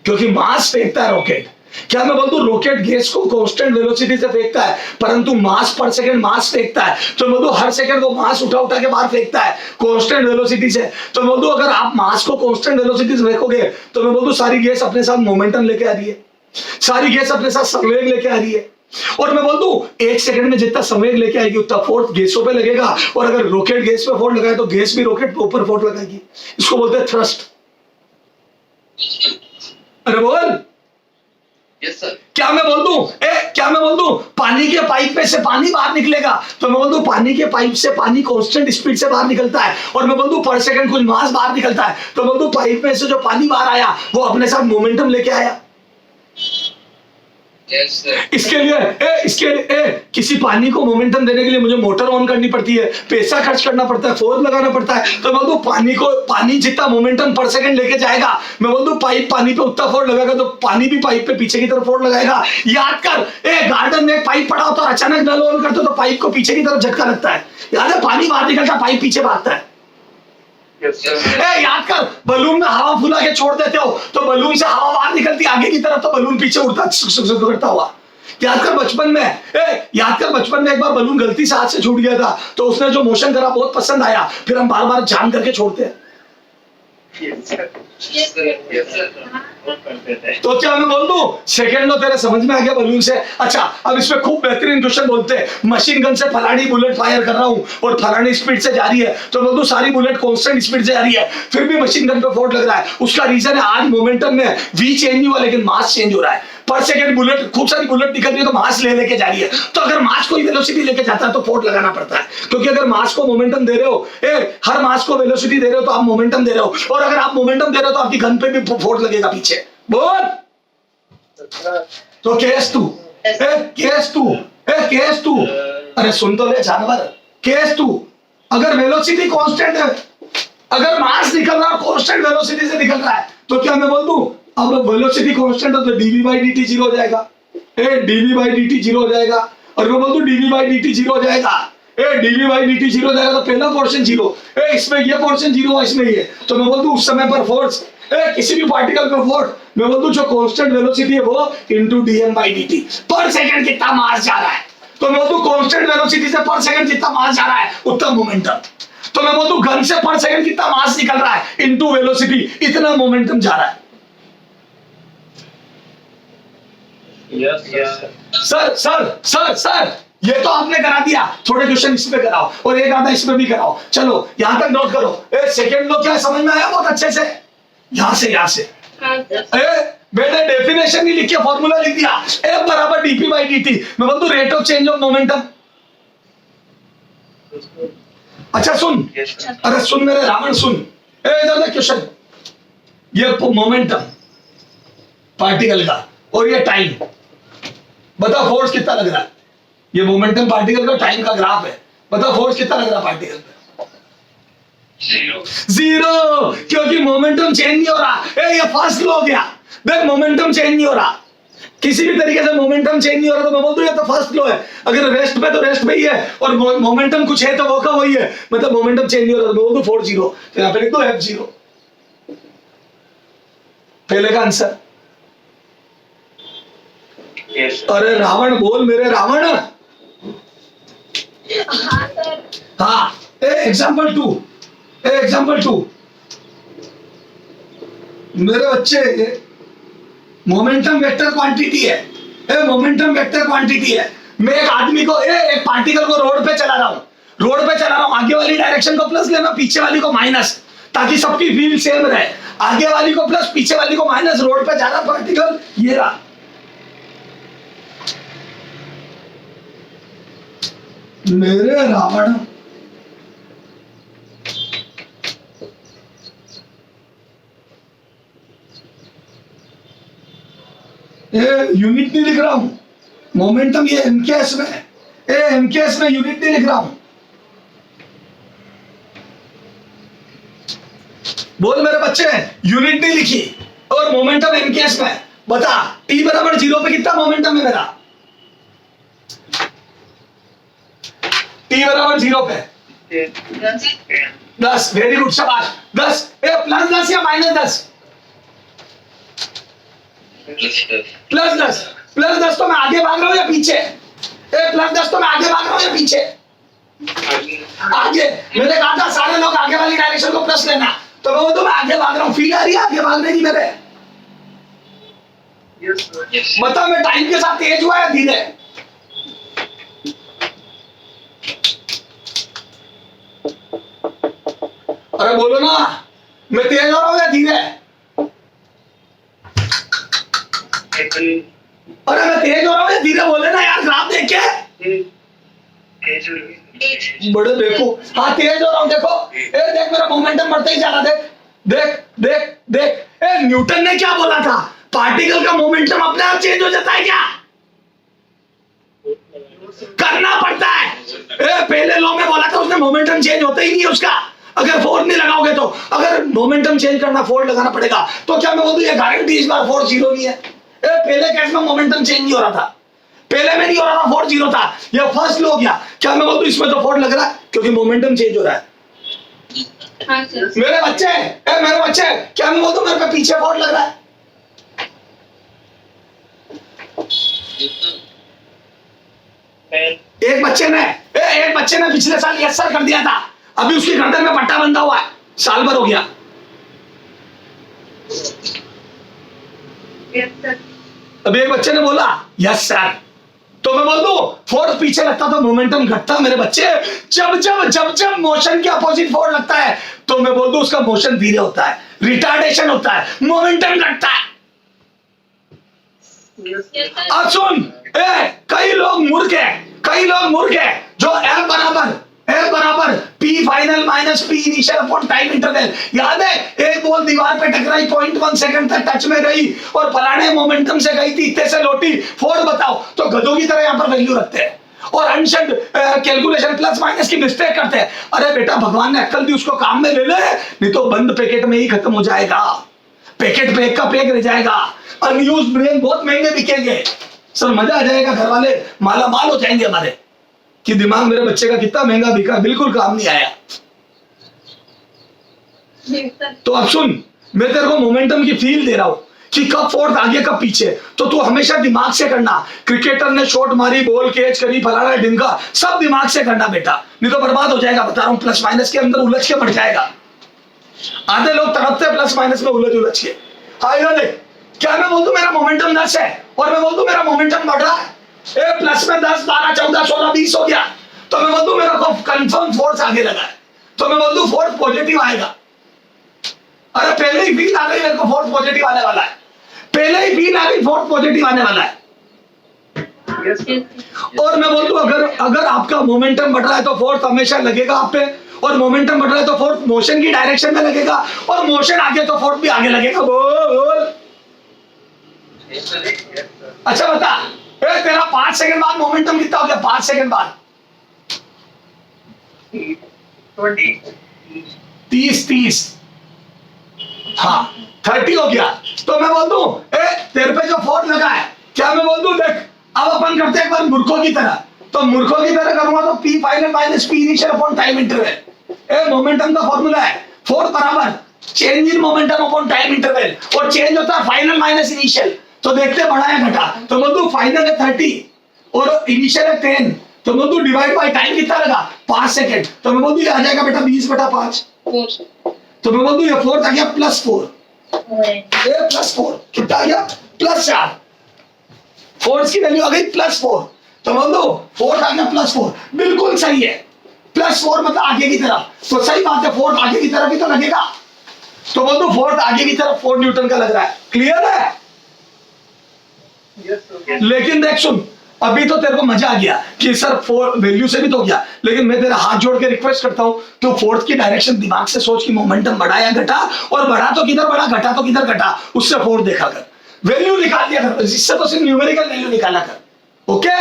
क्योंकि मास फेंकता है रॉकेट। क्या मैं बोल दूं रॉकेट गैस को कांस्टेंट वेलोसिटी से फेंकता है, परंतु मास पर सेकंड मास फेंकता है। तो मैं बोल दूं हर सेकंड वो मास उठा उठा के बाहर फेंकता है कांस्टेंट वेलोसिटी से। तो मैं बोल दूं अगर आप मास को कांस्टेंट वेलोसिटी से फेंकोगे, तो मैं बोल दूं सारी गैस अपने साथ मोमेंटम लेके आ रही है, सारी गैस अपने साथ संवेग लेके आ रही है। और मैं बोल दूं 1 सेकंड में जितना संवेग लेके आएगी उतना फोर्स गैसों पे लगेगा, और अगर रॉकेट गैस पे फोर्स लगाए तो गैस भी रॉकेट पे ऊपर फोर्स लगाएगी। इसको बोलते हैं थ्रस्ट। अरे बोल। Yes, sir. क्या मैं बोल दूं पानी के पाइप में से पानी बाहर निकलेगा, तो मैं बोल दूं पानी के पाइप से पानी कांस्टेंट स्पीड से बाहर निकलता है, और मैं बोल दूं पर सेकंड कुछ मास बाहर निकलता है, तो बोल दूं पाइप में से जो पानी बाहर आया वो अपने साथ मोमेंटम लेके आया। Yes, sir. इसके लिए किसी पानी को मोमेंटम देने के लिए मुझे मोटर ऑन करनी पड़ती है, पैसा खर्च करना पड़ता है, फोर्स लगाना पड़ता है। तो मैं बोल दूं पानी जितना मोमेंटम पर सेकंड लेके जाएगा, मैं बोल दूं पाइप पानी पे उतना फोर्स लगाएगा, तो पानी भी पाइप पे पीछे की तरफ फोर्स लगाएगा। याद कर, गार्डन में एक पाइप पड़ा होता है और अचानक नल ऑन करते तो पाइप को पीछे की तरफ झटका लगता है, याद है, पानी बाहर निकलता, पाइप पीछे भागता है। Yes, sir. याद कर, बलून में हवा फुला के छोड़ देते हो तो बलून से हवा बाहर निकलती आगे की तरफ, तो बलून पीछे उड़ता करता हुआ। याद कर बचपन में याद कर बचपन में एक बार बलून गलती से हाथ से छूट गया था, तो उसने जो मोशन करा बहुत पसंद आया, फिर हम बार बार जान करके छोड़ते हैं। Yes, sir. Yes, sir. Yes, sir. तो क्या मैं बोल दूं, सेकंड लो तेरे समझ में आ गया बलून से। अच्छा अब इसमें खूब बेहतरीन क्वेश्चन बोलते हैं, मशीन गन से फलानी बुलेट फायर कर रहा हूं और फलानी स्पीड से जा रही है, तो बोल दूं सारी बुलेट कांस्टेंट स्पीड से जा रही है, फिर भी मशीन गन पे फोर्ट लग रहा है। उसका रीजन है आज मोमेंटम में वी चेंज नहीं हुआ लेकिन मास चेंज हो रहा है। पर सेकंड बुलेट, खूब सारी बुलेट निकल रही है तो मास लेके जा रही है, तो अगर मास को वेलोसिटी लेके जाता है तो फोर्ट लगाना पड़ता है, क्योंकि अगर मास को मोमेंटम दे रहे हो, हर मास को वेलोसिटी दे रहे हो तो आप मोमेंटम दे रहे हो, और अगर आप मोमेंटम दे रहे हो तो आपकी गन पे भी फोर्ट लगेगा पीछे। बोल तो केस टू, केस टू, अरे सुन तो ले जानवर, केस टू, अगर वेलोसिटी कांस्टेंट है, अगर मास निकल रहा है कांस्टेंट वेलोसिटी से निकल रहा है, तो क्या मैं बोल दूं अब वेलोसिटी कांस्टेंट है तो dv/dt जीरो हो जाएगा, dv/dt जीरो हो जाएगा, और मैं बोल दूं dv/dt जीरो हो जाएगा, dv/dt जीरो हो जाएगा, तो पहला पोर्शन जीरो, इसमें ये पोर्शन जीरो है, इसमें ये, तो मैं बोल दूं उस समय पर फोर्स किसी भी पार्टिकल पे फोर्स, मैं बोल दूं जो कांस्टेंट वेलोसिटी है वो इनटू dm/dt, पर सेकंड कितना मास जा रहा है, तो मैं बोल दूं कांस्टेंट वेलोसिटी से पर सेकंड जितना मास जा रहा है उतना मोमेंटम, तो मैं बोल दूं गन से पर सेकंड कितना मास निकल रहा है इनटू वेलोसिटी, इतना मोमेंटम जा रहा है। Yes, sir. सर ये तो आपने करा दिया, थोड़े क्वेश्चन इस पे कराओ और एक आधा इसमें भी कराओ। चलो यहां तक नोट करो। सेकंड लो क्या समझ में आया बहुत अच्छे से, यहां से हाँ सर। बेटे डेफिनेशन नहीं लिखी, फॉर्मूला लिख दिया, F बराबर dp/dt, मैं बोल दूं rate of change of momentum. अच्छा सुन, Yes, sir. अरे सुन मेरे रावण सुन, इधर देख क्वेश्चन, ये मोमेंटम पार्टिकल का और ये टाइम, बता फोर्स कितना लग रहा है, ये मोमेंटम पार्टिकल का टाइम का ग्राफ है, बता फोर्स कितना लग रहा है पार्टिकल पे, जीरो, क्योंकि मोमेंटम चेंज नहीं हो रहा। ये फर्स्ट लो हो गया, देख मोमेंटम चेंज नहीं हो रहा, किसी भी तरीके से मोमेंटम चेंज नहीं हो रहा, तो मैं बोल दूं ये तो फर्स्ट लो है, अगर रेस्ट पे तो रेस्ट पे ही है, और मोमेंटम कुछ है तो वो का वही है, मतलब मोमेंटम चेंज नहीं हो रहा, तो मैं बोल दूं फोर्स जीरो, तो यहां पे लिख दो F0, पहले का आंसर। Yes, sir. अरे रावण बोल मेरे रावण, हाँ सर। हाँ एग्जाम्पल टू, मेरे बच्चे मोमेंटम वेक्टर क्वांटिटी है, मोमेंटम वेक्टर क्वांटिटी है, मैं एक आदमी को एक पार्टिकल को रोड पे चला रहा हूं, आगे वाली डायरेक्शन को प्लस लेना, पीछे वाली को माइनस, ताकि सबकी फील्ड सेम रहे, आगे वाली को प्लस पीछे वाली को माइनस, रोड पे जा रहा पार्टिकल ये रहा। मेरे रावण यूनिट नहीं लिख रहा हूं, मोमेंटम ये एमकेएस में है, एमकेएस में यूनिट नहीं लिख रहा हूं। बोल मेरे बच्चे यूनिट नहीं लिखी और मोमेंटम एमकेएस में, बता t बराबर 0 पे कितना मोमेंटम है मेरा, t बराबर 0 पे 10, वेरी गुड शाबाश, 10 प्लस 10 या माइनस 10, प्लस 10 तो मैं आगे भाग रहा हूं या पीछे, प्लस 10 तो मैं आगे भाग रहा हूं या पीछे, आगे, मैंने कहा था सारे लोग आगे वाली डायरेक्शन को प्लस लेना, तो मैं तो मैं आगे भाग रहा हूं, फील आ रही है आगे भागने की मेरे, Yes, sir. बता मैं टाइम के साथ तेज हुआ या धीरे, अरे बोलो ना, मैं तेज हो रहा हूं या धीरे, अरे मैं तेज हो रहा हूं या धीरे, बोले ना यार ग्राफ देख के, बड़े देखो, हाँ तेज हो रहा हूं, देखो देख मेरा मोमेंटम बढ़ता ही जा रहा, देख न्यूटन ने क्या बोला था, पार्टिकल का मोमेंटम अपने आप चेंज हो जाता है क्या, करना पड़ता है, पहले लॉ में बोला था उसने मोमेंटम चेंज होता ही नहीं उसका, अगर फोर्स नहीं लगाओगे तो, अगर मोमेंटम चेंज करना फोर्स लगाना पड़ेगा, तो क्या मैं बोलूं ये गारंटी इस बार फोर्स जीरो नहीं है, पहले केस में मोमेंटम चेंज नहीं हो रहा था, पहले में नहीं हो रहा था, फोर्स जीरो था, ये फर्स्ट लो हो गया, क्या मैं बोलूं इसमें तो फोर्स लग रहा है क्योंकि मोमेंटम चेंज हो रहा है। हाँ सर। मेरे बच्चे क्या मैं बोलूं मेरे पे पीछे फोर्स लग रहा है, 10, एक बच्चे ने पिछले साल यस सर कर दिया था, अभी उसकी गर्दन में पट्टा बंधा हुआ है, साल भर हो गया। Yes, sir. अभी एक बच्चे ने बोला यस सर, तो मैं बोल दूं फोर्स पीछे लगता तो मोमेंटम घटता मेरे बच्चे। जब मोशन के अपोजिट फोर्स लगता है तो मैं बोल दूं उसका मोशन धीरे होता है, रिटार्डेशन होता है, मोमेंटम घटता है। Yes, sir. अब सुन, कई लोग मूर्ख है जो F बराबर P final minus P initial upon time interval, याद है एक बॉल दीवार पे टकराई 0.1 सेकंड तक टच में रही और फलाने मोमेंटम से गई थी, इतने से लौटी, फोर्स बताओ, तो गधों की तरह यहाँ पर वैल्यू रखते हैं और अनशंड कैलकुलेशन प्लस माइनस की मिस्टेक करते हैं। अरे बेटा भगवान ने अक्ल दी, उसको काम में ले ले, नहीं तो बंद पैकेट में ही खत्म हो जाएगा, पैकेट पे एक का पैक रह जाएगा, अनयूज्ड ब्रेन बहुत महंगे बिकेंगे। सर मजा आ जाएगा, घर वाले माला माल हो जाएंगे हमारे कि दिमाग मेरे बच्चे का कितना महंगा बिका, बिल्कुल काम नहीं आया। Yes, sir. तो अब सुन, मैं तेरे को मोमेंटम की फील दे रहा हूं कि कब फोर्थ आगे कब पीछे, तो तू हमेशा दिमाग से करना। क्रिकेटर ने शॉट मारी, बॉल कैच करी, फलाना ढिमका, सब दिमाग से करना बेटा, नहीं तो बर्बाद हो जाएगा। बता रहा हूं, प्लस माइनस के अंदर उलझ के मर जाएगा। आधे लोग तड़पते प्लस माइनस में उलझ के। हाँ इधर देख, क्या मैं बोल दूं मेरा मोमेंटम 10 है और मैं बोल दूं मेरा मोमेंटम बढ़ रहा है, प्लस में 10 12 14 16 20 हो गया, तो मैं बोल दूं मेरा को कंफर्म फोर्स आगे लगा है, तो मैं बोल दूं फोर्स पॉजिटिव आएगा। अरे पहले ही फील आ गई मेरे को फोर्स पॉजिटिव आने वाला है, पहले ही फील आ गई फोर्स पॉजिटिव आने वाला है। Yes, sir. और मैं बोल दूं अगर आपका मोमेंटम बढ़ रहा है तो फोर्स हमेशा लगेगा आप पे, और मोमेंटम बढ़ रहा है तो फोर्स मोशन की डायरेक्शन में लगेगा, और मोशन आगे तो फोर्स भी आगे लगेगा। बोल Yes, sir. Yes, sir. अच्छा बता, तेरा 5 सेकंड बाद मोमेंटम कितना हो गया? 5 सेकंड बाद 20. 30 हाँ 30 हो गया। तो मैं बोल दूं तेरे पे जो फोर्स लगा है, क्या मैं बोल दूं देख, अब अपन करते हैं एक बार मूर्खों की तरह, तो मूर्खों की तरह करूंगा तो P final minus P initial upon time interval, momentum का फॉर्मूला है फोर्स बराबर change in momentum upon time interval, और चेंज होता है फाइनल माइनस इनिशियल। तो देखते बढ़ा या घटा, तो बोल दूं फाइनल है 30 और इनिशियल है 10, तो बोल दूं डिवाइड बाय टाइम कितना लगा? 5 सेकंड, तो मैं बोल दूं ये आ जाएगा बेटा 20/5, 4. तो मैं बोल दूं ये फोर्थ आ गया +4, 4. ये +4 कितना आ गया? +4, फोर्स की वैल्यू आ गई +4, तो बोल दो फोर्स आ गया +4, बिल्कुल सही है। +4 मतलब आगे की तरफ, तो सही बात है, फोर्स आगे की तरफ ही तो लगेगा, तो बोल दो फोर्स आगे की तरफ 4 न्यूटन का लग रहा है। क्लियर है? Yes, sir. लेकिन देख सुन, अभी तो तेरे को मजा आ गया कि सर फोर वैल्यू से भी तो हो गया, लेकिन मैं तेरा हाथ जोड़ के रिक्वेस्ट करता हूं, तो फोर्थ की डायरेक्शन दिमाग से सोच कि मोमेंटम बढ़ा या घटा, और बढ़ा तो किधर बढ़ा, घटा तो किधर घटा, उससे फोर्थ देखा कर, वैल्यू निकाल दिया कर, इससे तो सिर्फ न्यूमेरिकल वैल्यू निकाला कर। Okay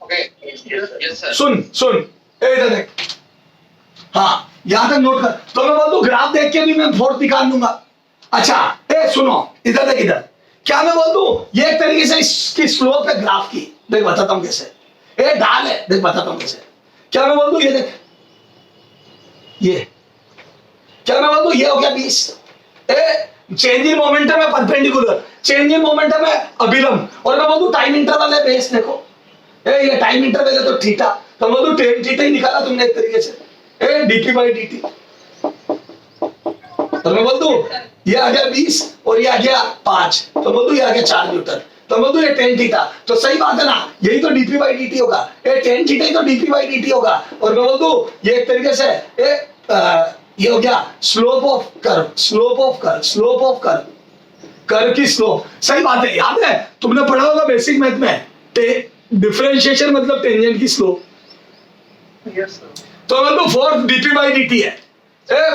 Okay. Yes, yes, sir. सुन इधर देख, हाँ यहां तक नोट कर, तो मैं बोल दूं ग्राफ देख के भी मैं फोर्थ निकाल लूंगा। अच्छा सुनो इधर देख, इधर क्या मैं बोल दूं, ये एक तरीके से इसकी स्लोप है ग्राफ की, देख बताता हूं कैसे, ढाल है, देख बताता हूं कैसे। क्या मैं बोल दूं, ये देख, ये क्या मैं बोल दूं, ये हो गया 20, चेंज इन मोमेंटम है परपेंडिकुलर, चेंज इन मोमेंटम है अभिलंब, और मैं बोल दूं टाइम इंटरवल है बेस, देखो ये टाइम इंटरवल है तो थीटा, तो बोल दूं tan थीटा ही निकाला तुमने एक तरीके से, dp/dt, तो मैं बोल दूं ये आ गया 20 और ये आ गया 5, तो बोल दूं ये आ गया 4 न्यूटन, तो बोल दूं ये tan थीटा, तो सही बात है ना, यही तो dp/dt होगा, ये tan थीटा ही तो dp/dt होगा, और मैं बोल दूं ये एक तरीके से ये हो गया slope of curve, slope of curve, slope of curve, curve की स्लोप। सही बात है, याद है तुमने पढ़ा होगा बेसिक मैथ में, डिफरेंशिएशन मतलब टेंजेंट की स्लोप। Yes, sir. तो मैं तो फोर्थ dp/dt है,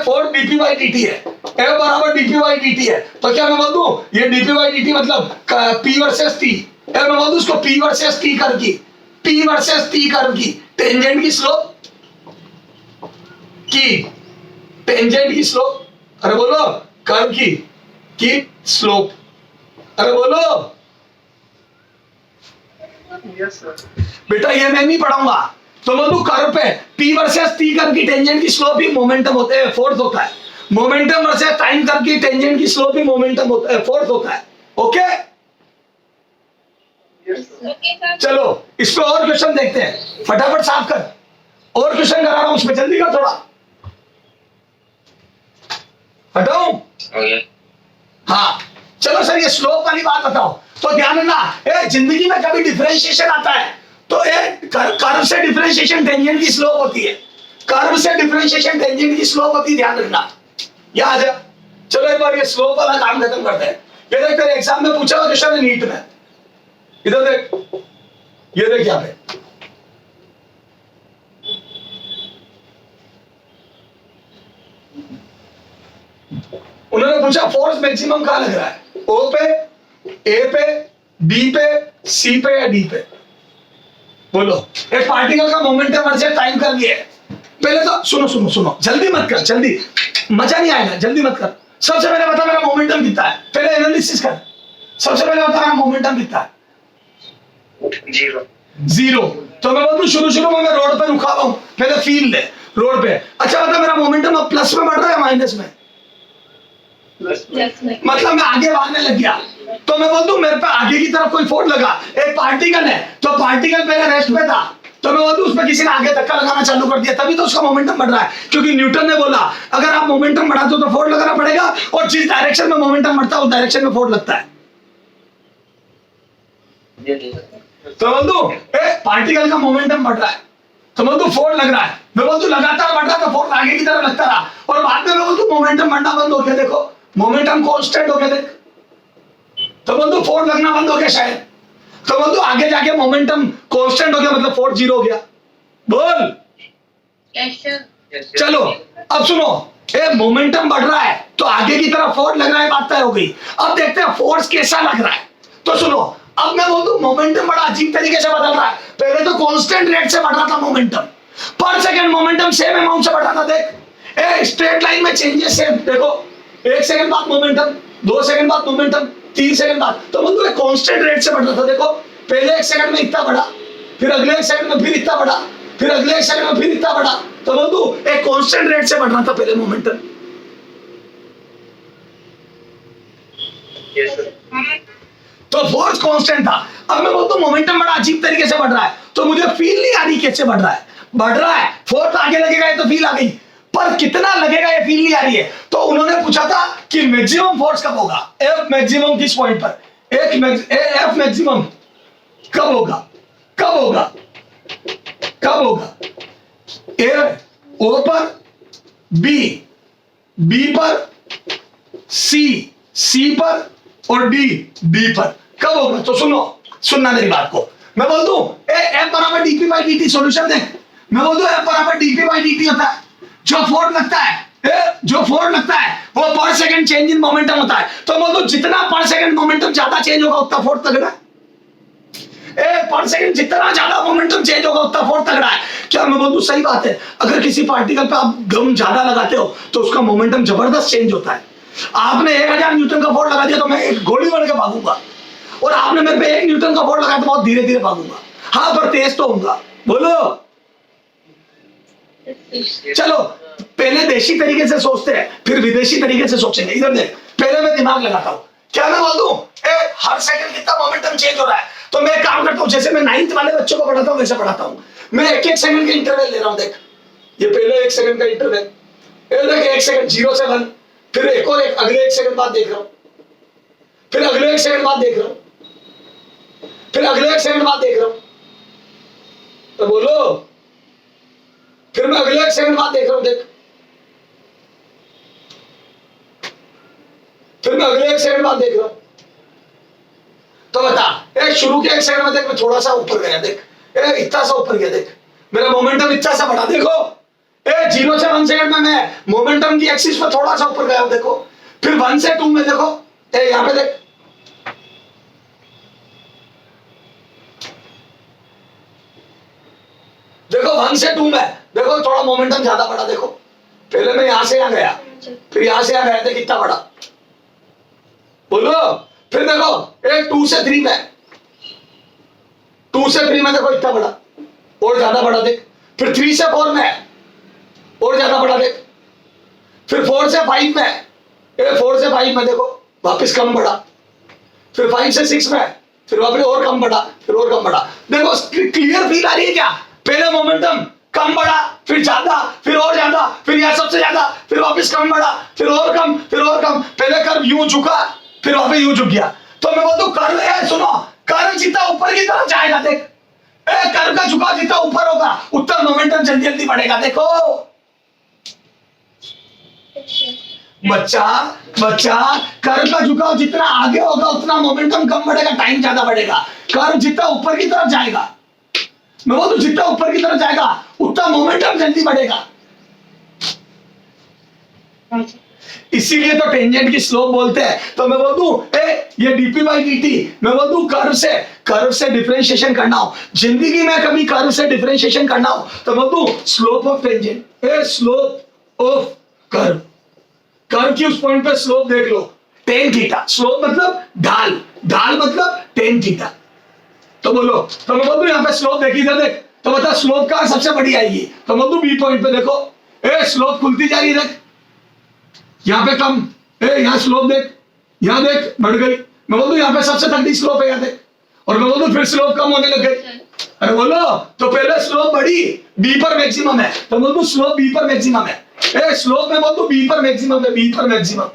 फोर्थ dp/dt है, F बराबर dp/dt है, तो क्या मैं बोल दूं ये dp/dt मतलब p वर्सेस t, मैं बोल दूं इसको p वर्सेस t कर्व की, p वर्सेस t कर्व की टेंजेंट की स्लोप, की टेंजेंट की स्लोप, अरे बोलो कर्व की स्लोप, अरे बोलो Yes, sir. बेटा, ये मैं नहीं पढ़ाऊंगा, तो मैं तू कर्व पे p वर्सेस t कर्व की टेंजेंट की स्लोप ही मोमेंटम होते हैं, फोर्स होता है, मोमेंटम वर्सेस टाइम कर्व की टेंजेंट की स्लोप ही मोमेंटम होता है, फोर्स होता है। Okay Yes, sir. Okay sir. चलो इस पे और क्वेश्चन देखते हैं, फटाफट साफ कर, और क्वेश्चन करा रहा हूं उसमें, जल्दी कर थोड़ा। हटाऊं? ओके हाँ चलो सर, ये स्लोप वाली बात बताओ। तो ध्यान रखना, जिंदगी में कभी डिफरेंशिएशन आता है तो कर्व से डिफरेंशिएशन टेंजेंट की स्लोप होती है, कर्व से डिफरेंशिएशन टेंजेंट की स्लोप होती है, ध्यान रखना, याद है। चलो एक बार ये स्लोप वाला काम खत्म करते हैं। ये देख तेरे एग्जाम में पूछा हुआ क्वेश्चन है नीट में, इधर देख, ये देख यहाँ पे, उन्होंने पूछा फोर्स मैक्सिमम कहां लग रहा है, ओ पे, ए पे, बी पे, सी पे या डी पे? बोलो। एक पार्टिकल का मोमेंटम वर्सेस टाइम कर लिए। पहले तो सुनो सुनो सुनो, जल्दी मत कर, जल्दी मजा नहीं आएगा, जल्दी मत कर। सबसे पहले बता मेरा मोमेंटम कितना है, पहले एनालिसिस कर। सबसे पहले बता मेरा मोमेंटम कितना है? 0 0। तो मैं बोलूं शुरू में मैं रोड पे रुका हुआ हूं, पहले फील ले रोड पे। अच्छा बता मेरा मोमेंटम अब प्लस में बढ़ रहा है या माइनस में? प्लस यस में। मतलब मैं आगे भागने लग गया, तो मैं बोल दूं मेरे पे आगे की तरफ कोई फोर्स लगा, एक पार्टिकल है तो पार्टिकल पहले रेस्ट पे था, तो मैं बोल दूं उसमें किसी ने आगे धक्का लगाना चालू कर दिया, तभी तो उसका मोमेंटम बढ़ रहा है। क्योंकि न्यूटन ने बोला अगर आप मोमेंटम बढ़ाते हो तो फोर्स लगाना पड़ेगा, और जिस डायरेक्शन में मोमेंटम बढ़ता है उस डायरेक्शन में फोर्स लगता है। तो बोल दूं पार्टिकल का मोमेंटम बढ़ रहा है, तो बोल दूं फोर्स लग रहा है, मैं बोल दूं लगातार बढ़ रहा था, फोर्स आगे की तरफ लगता रहा, और बाद में मैं बोल दूं मोमेंटम बढ़ना बंद हो गया, देखो मोमेंटम कांस्टेंट हो गया, देख। तो बोल दो फोर्स लगना बंद हो गया शायद, तो बोल दो आगे जाके मोमेंटम कांस्टेंट हो गया, मतलब फोर्स 0 हो गया। बोल। Yes sir. चलो अब सुनो, मोमेंटम बढ़ रहा है तो आगे की तरफ फोर्स लग रहा है, बात तय हो गई। अब देखते हैं फोर्स कैसा लग रहा है। तो सुनो, अब मैं बोल दूं मोमेंटम बड़ा अजीब तरीके से बदल रहा है। पहले तो कांस्टेंट रेट से बढ़ रहा था मोमेंटम, पर सेकंड मोमेंटम सेम अमाउंट से बढ़ रहा था, देख स्ट्रेट लाइन में चेंजेस सेम, देखो 1 सेकंड बाद मोमेंटम, 2 सेकंड बाद मोमेंटम, 3 सेकंड बाद, तो मतलब एक कांस्टेंट रेट से बढ़ रहा था। देखो पहले 1 सेकंड में इतना बढ़ा, फिर अगले 1 सेकंड में फिर इतना बढ़ा, फिर अगले 1 सेकंड में फिर इतना बढ़ा, तो मतलब एक कांस्टेंट रेट से बढ़ रहा था पहले मोमेंटम। Yes sir. तो फोर्स कांस्टेंट था। अब मैं बोलता हूं मोमेंटम बड़ा अजीब तरीके से बढ़ रहा है, तो मुझे फील नहीं आ रही कैसे बढ़ रहा है। बढ़ रहा है, फोर्स आगे लगेगा ये तो फील आ गई, पर कितना लगेगा ये फील नहीं आ रही है। तो उन्होंने पूछा था कि मैक्सिमम फोर्स कब होगा, एफ मैक्सिमम किस पॉइंट पर, एफ मैक्सिमम कब होगा, कब होगा, कब होगा? ए ओ पर, बी पर, सी पर, और डी पर कब होगा? तो सुनना मेरी बात को। मैं बोल दूं एफ बराबर DP by d T, solution देख। मैं बोल दूं एफ बराबर डीपी बाई डी टी होता है, जो फोर्स लगता है वो पर सेकंड चेंज इन मोमेंटम होता है। तो बोल दूं जितना पर सेकंड मोमेंटम ज्यादा चेंज होगा उतना फोर्स तगड़ा है। पर सेकंड जितना ज्यादा मोमेंटम चेंज होगा उतना फोर्स तगड़ा है। क्या मैं बोल दूं सही बात है? अगर किसी पार्टिकल पे आप गम ज्यादा लगाते हो तो उसका मोमेंटम जबरदस्त चेंज होता है। आपने 1000 न्यूटन का फोर्स लगा दिया तो मैं एक गोली बन के भागूंगा, और आपने मेरे पे 1 न्यूटन का फोर्स लगाया तो बहुत धीरे धीरे भागूंगा। हाँ पर तेज तो होऊंगा। बोलो। चलो पहले देशी तरीके से सोचते हैं, फिर विदेशी तरीके से सोचेंगे। इधर देख, पहले मैं दिमाग लगाता हूं। क्या मैं बोल दूं हर सेकंड कितना मोमेंटम चेंज हो रहा है? तो मैं एक काम करता हूं, जैसे मैं 9th वाले बच्चों को पढ़ाता हूं वैसे पढ़ाता हूं। मैं 1-1 सेकंड का इंटरवल ले रहा हूं। देख ये पहले 1 सेकंड का इंटरवल, देख 1 सेकंड 0 से 1, फिर एक और एक अगले 1 सेकंड बाद देख रहा हूं, फिर अगले 1 सेकंड बाद देख रहा हूं, फिर अगले 1 सेकंड बाद देख रहा हूं। तो बोलो। फिर मैं अगले 1 सेकंड बाद देख रहा हूं, देख फिर मैं अगले 1 सेकंड बाद देख रहा हूं। तो बता शुरू के 1 सेकंड में देख मैं थोड़ा सा ऊपर गया, देख इतना सा ऊपर गया, देख मेरा मोमेंटम इतना सा बढ़ा। देखो 0 से 1 सेकंड में मैं मोमेंटम की एक्सिस पर थोड़ा सा ऊपर गया हूं, देखो। फिर 1 से 2 में देखो यहां पे देख, देखो 1 से 2 में देखो थोड़ा मोमेंटम ज्यादा बढ़ा। देखो पहले मैं यहां से यहां गया, फिर यहां से यहां गया, देख कितना बढ़ा। बोलो। फिर देखो 2 से 3 में, 2 से 3 में देखो इतना बढ़ा, और ज्यादा बढ़ा, देख। फिर 3 से 4 में और ज्यादा बढ़ा, देख। फिर 4 से 5 में, 4 से 5 में देखो वापस कम बढ़ा। फिर 5 से 6 में फिर वहां पे और कम बढ़ा, फिर और कम बढ़ा। देखो क्लियर फील आ रही है क्या? पहले मोमेंटम कम बढ़ा, फिर ज्यादा, फिर और ज्यादा, फिर यह सबसे ज्यादा, फिर वापस कम बढ़ा, फिर और कम, फिर और कम। पहले कर्व यूं झुका, फिर वहां पे यूं झुक गया। तो मैं बोलता हूं कर्व है, सुनो, कर्व जितना ऊपर की तरफ जाएगा, देख कर्व का झुकाव जितना ऊपर होगा उतना मोमेंटम जल्दी जल्दी बढ़ेगा। देखो बच्चा बच्चा, कर्व का झुकाव जितना आगे होगा उतना मोमेंटम कम बढ़ेगा, टाइम ज्यादा बढ़ेगा। कर्व जितना ऊपर की तरफ जाएगा, मैं बोलूं जितना ऊपर की तरफ जाएगा उतना मोमेंटम जल्दी बढ़ेगा। इसीलिए तो टेंजेंट की स्लोप बोलते हैं। तो मैं बोल दूं ये डीपी बाई dt, मैं बोल दूं कर्व से डिफरेंशिएशन करना हो, जिंदगी में कभी कर्व से डिफरेंशिएशन करना हो तो बोल दूं slope of tangent, slope of curve. Curve की उस पॉइंट पे स्लोप देख लो, tan थीटा। स्लोप मतलब ढाल, ढाल मतलब tan थीटा। तो बोलो, तो मैं बोल दूं यहाँ पे स्लोप देखी, इधर देख, तो बता स्लोप कहां सबसे बड़ी आएगी? तो बोल दूं बी पॉइंट पे देखो, स्लोप खुलती जा रही है, देख यहाँ पे कम, यहाँ स्लोप देख, यहाँ देख बढ़ गई। मैं बोल दूं यहाँ पे सबसे तगड़ी स्लोप है, यहाँ देख, और मैं बोल दूं फिर स्लोप कम होने लग गई। अरे बोलो, तो पहले स्लोप बढ़ी, बी पर मैक्सिमम है, तो बोल दूं स्लोप बी पर मैक्सिमम है। स्लोप में बोल दूं बी पर मैक्सिमम है, बी पर मैक्सिमम,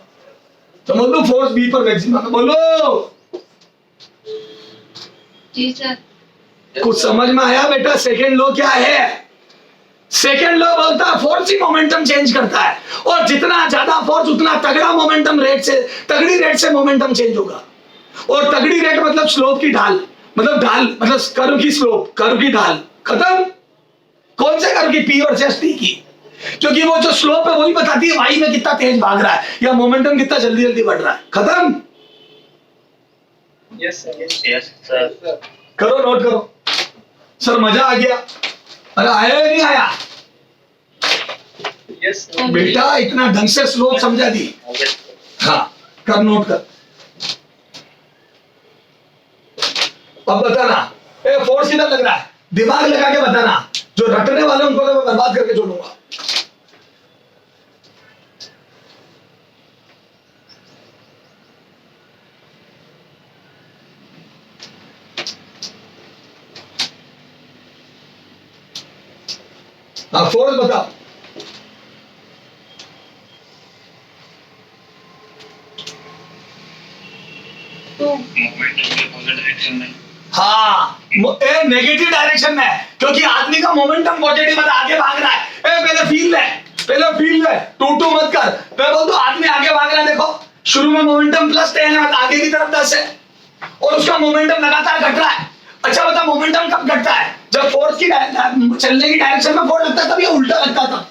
तो बोल दूं फोर्स बी पर मैक्सिमम है। बोलो जी सर। कुछ समझ में आया बेटा? सेकेंड लॉ क्या है? सेकेंड लॉ बोलता है फोर्स ही मोमेंटम चेंज करता है, और जितना ज्यादा फोर्स उतना तगड़ा मोमेंटम रेट से, तगड़ी रेट से मोमेंटम चेंज होगा। और तगड़ी रेट मतलब स्लोप की ढाल, मतलब कर्व की स्लोप, कर्व की ढाल। खत्म। कौन से कर्व की? पी वर्सेस टी की, क्योंकि वो जो स्लोप है वही बताती है वाई में कितना तेज भाग रहा है या मोमेंटम कितना जल्दी जल्दी बढ़ रहा है। खत्म। Yes sir. Yes, sir. करो, नोट करो। सर मजा आ गया? अरे आया या नहीं आया? Yes sir. बेटा इतना ढंग से स्लोप समझा दी। Yes. हाँ कर, नोट कर। अब बताना फोर्स किधर लग रहा है, दिमाग लगा के बताना। जो रटने वाले उनको तो मैं बर्बाद करके छोड़ूंगा। हाँ फोर्स बताओ। Momentum के opposite direction में. हाँ नेगेटिव डायरेक्शन में है, क्योंकि आदमी का मोमेंटम पॉजिटिव है, आगे भाग रहा है। पहले फील है, टू मत कर। मैं बोल दूं आदमी आगे भाग रहा है, देखो शुरू में मोमेंटम प्लस 10 है, आगे की तरफ 10 है, और उसका मोमेंटम लगातार घट रहा है। अच्छा बता मोमेंटम कब घटता है? जब फोर्स की चलने की डायरेक्शन में फोर्स लगता है, तब ये उल्टा लगता था,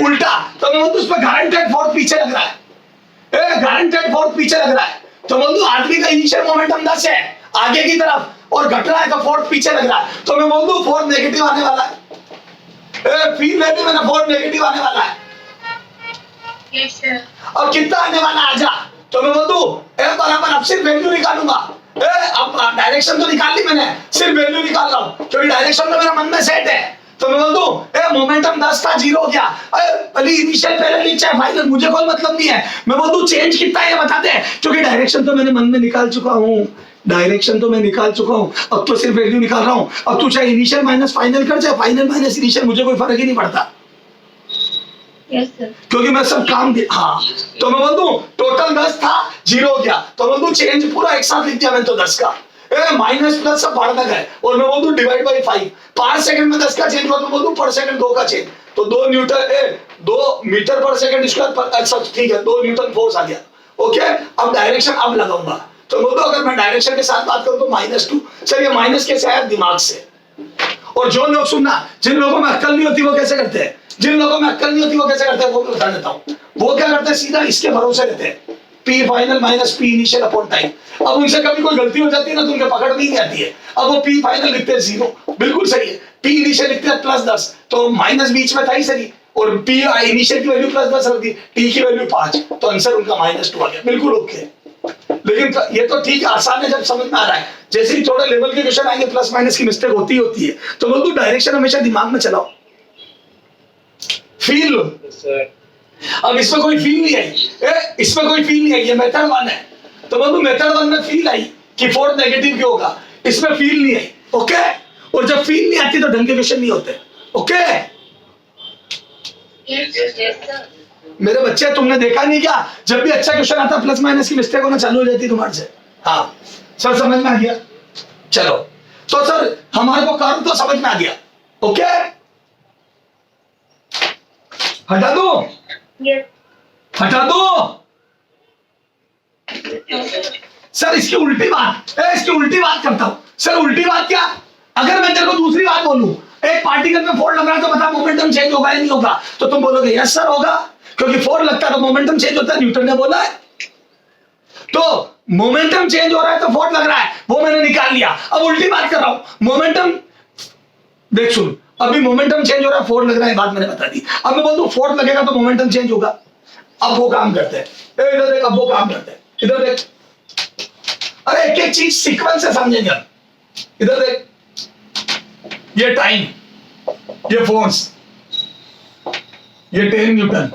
उल्टा। तो मैं बोलूं उस पर गारंटेड फोर्स पीछे लग रहा है, गारंटेड फोर्स पीछे लग रहा है। तो बोलूं आदमी का इनिशियल मोमेंटम 10 है आगे की तरफ, और घट रहा है तो फोर्स पीछे लग रहा है। तो मैं बोल दूं फोर्स नेगेटिव आने वाला है। फील लेते मैंने, फोर्स नेगेटिव आने वाला है। Yes sir. अब कितना आने वाला आजा? तो मैं बोल दूं बराबर, अब सिर्फ वैल्यू निकालूंगा। अब डायरेक्शन तो निकाल ली मैंने, सिर्फ वैल्यू निकाल रहा हूं, क्योंकि डायरेक्शन तो मेरा मन में सेट है। तो मैं बोल दूं मोमेंटम 10 था, 0 हो गया। अरे इनिशियल पहले लिख चाहे फाइनल, मुझे कोई मतलब नहीं है। मैं बोल दूं चेंज कितना है ये बता दे, क्योंकि डायरेक्शन तो मैंने मन में निकाल चुका हूं, डायरेक्शन तो मैं निकाल चुका हूं। अब तो सिर्फ वैल्यू निकाल रहा हूं। अब तू चाहे इनिशियल माइनस फाइनल कर, चाहे फाइनल माइनस इनिशियल, मुझे कोई फर्क ही नहीं पड़ता, यस सर। क्योंकि मैं सब काम दे। हाँ तो मैं बोल दूं टोटल 10 था, 0 हो गया। तो बोल दूं चेंज पूरा एक साथ लिख दिया मैंने तो 10 का, माइनस प्लस सब बढ़ गए, और मैं बोल दूं डिवाइड बाई 5। 5 सेकंड में 10 का चेंज हुआ, तो बोल दूं पर सेकंड 2 का चेंज, तो 2 मीटर पर सेकंड स्क्वायर पर। अच्छा ठीक है, 2 न्यूटन फोर्स आ गया। ओके अब डायरेक्शन अब लगाऊंगा। तो बोल दो अगर मैं डायरेक्शन के साथ बात करूं तो -2। सर ये माइनस कैसे आया? दिमाग से। और जो लोग सुनना, जिन लोगों में अक्ल नहीं होती वो कैसे करते हैं, जिन लोगों में अक्ल नहीं होती वो कैसे करते हैं वो मैं बता देता हूं। वो क्या करते हैं, सीधा इसके भरोसे रहते हैं, P final minus P initial upon time. अब उनसे कभी कोई गलती हो जाती है ना, तो उनके पकड़ नहीं आती है। अब वो P फाइनल लिखते हैं 0, बिल्कुल सही है। P इनिशियल लिखते हैं +10, तो माइनस बीच में था ही सही, और P इनिशियल की वैल्यू +10 रख दी, T की वैल्यू 5, तो आंसर उनका -2 आ गया, बिल्कुल ओके। लेकिन ये तो ठीक है, आसान है जब समझ में आ रहा है। जैसे ही थोड़े लेवल के क्वेश्चन आएंगे प्लस माइनस की मिस्टेक होती है। तो बोल दूं डायरेक्शन हमेशा दिमाग में चलाओ, फील लो। अब इसमें कोई फील नहीं आई, इसमें कोई फील नहीं आई, ये मेथड 1 है। तो बंधु मेथड 1 में फील आई कि फोर्स नेगेटिव क्यों होगा, इसमें फील नहीं आई। ओके, और जब फील नहीं आती तो ढंग के क्वेश्चन नहीं होते। Okay Yes, sir. मेरे बच्चे, तुमने देखा नहीं क्या, जब भी अच्छा क्वेश्चन आता प्लस माइनस की मिस्टेक होना चालू हो जाती तुम्हारे से। हाँ सर, समझ में आ गया? चलो तो सर हमारे को कर्व तो समझ में आ गया। ओके, हटा दो, Yes. हटा दो। सर इसकी उल्टी बात, इसकी उल्टी बात करता हूं। सर उल्टी बात क्या? अगर मैं तेरे को दूसरी बात बोलूं, एक पार्टिकल में फोर्स लग रहा है तो बता मोमेंटम चेंज होगा या नहीं होगा, तो तुम बोलोगे यस सर होगा, क्योंकि फोर्स लगता है तो मोमेंटम चेंज होता है, न्यूटन ने बोला है। तो मोमेंटम चेंज हो रहा है तो फोर्स लग रहा है, वो मैंने निकाल लिया। अब उल्टी बात कर रहा हूं, मोमेंटम देख सुन, अभी मोमेंटम चेंज हो रहा है, फोर्स लग रहा है, बात मैंने बता दी। अब मैं बोल दूं फोर्स लगेगा तो मोमेंटम चेंज होगा। अब वो काम करते हैं, इधर देख, अब वो काम करते हैं, इधर देख। अरे एक एक चीज सीक्वेंस से समझेंगे हम। इधर देख, ये टाइम, ये फोर्स, ये 10 न्यूटन,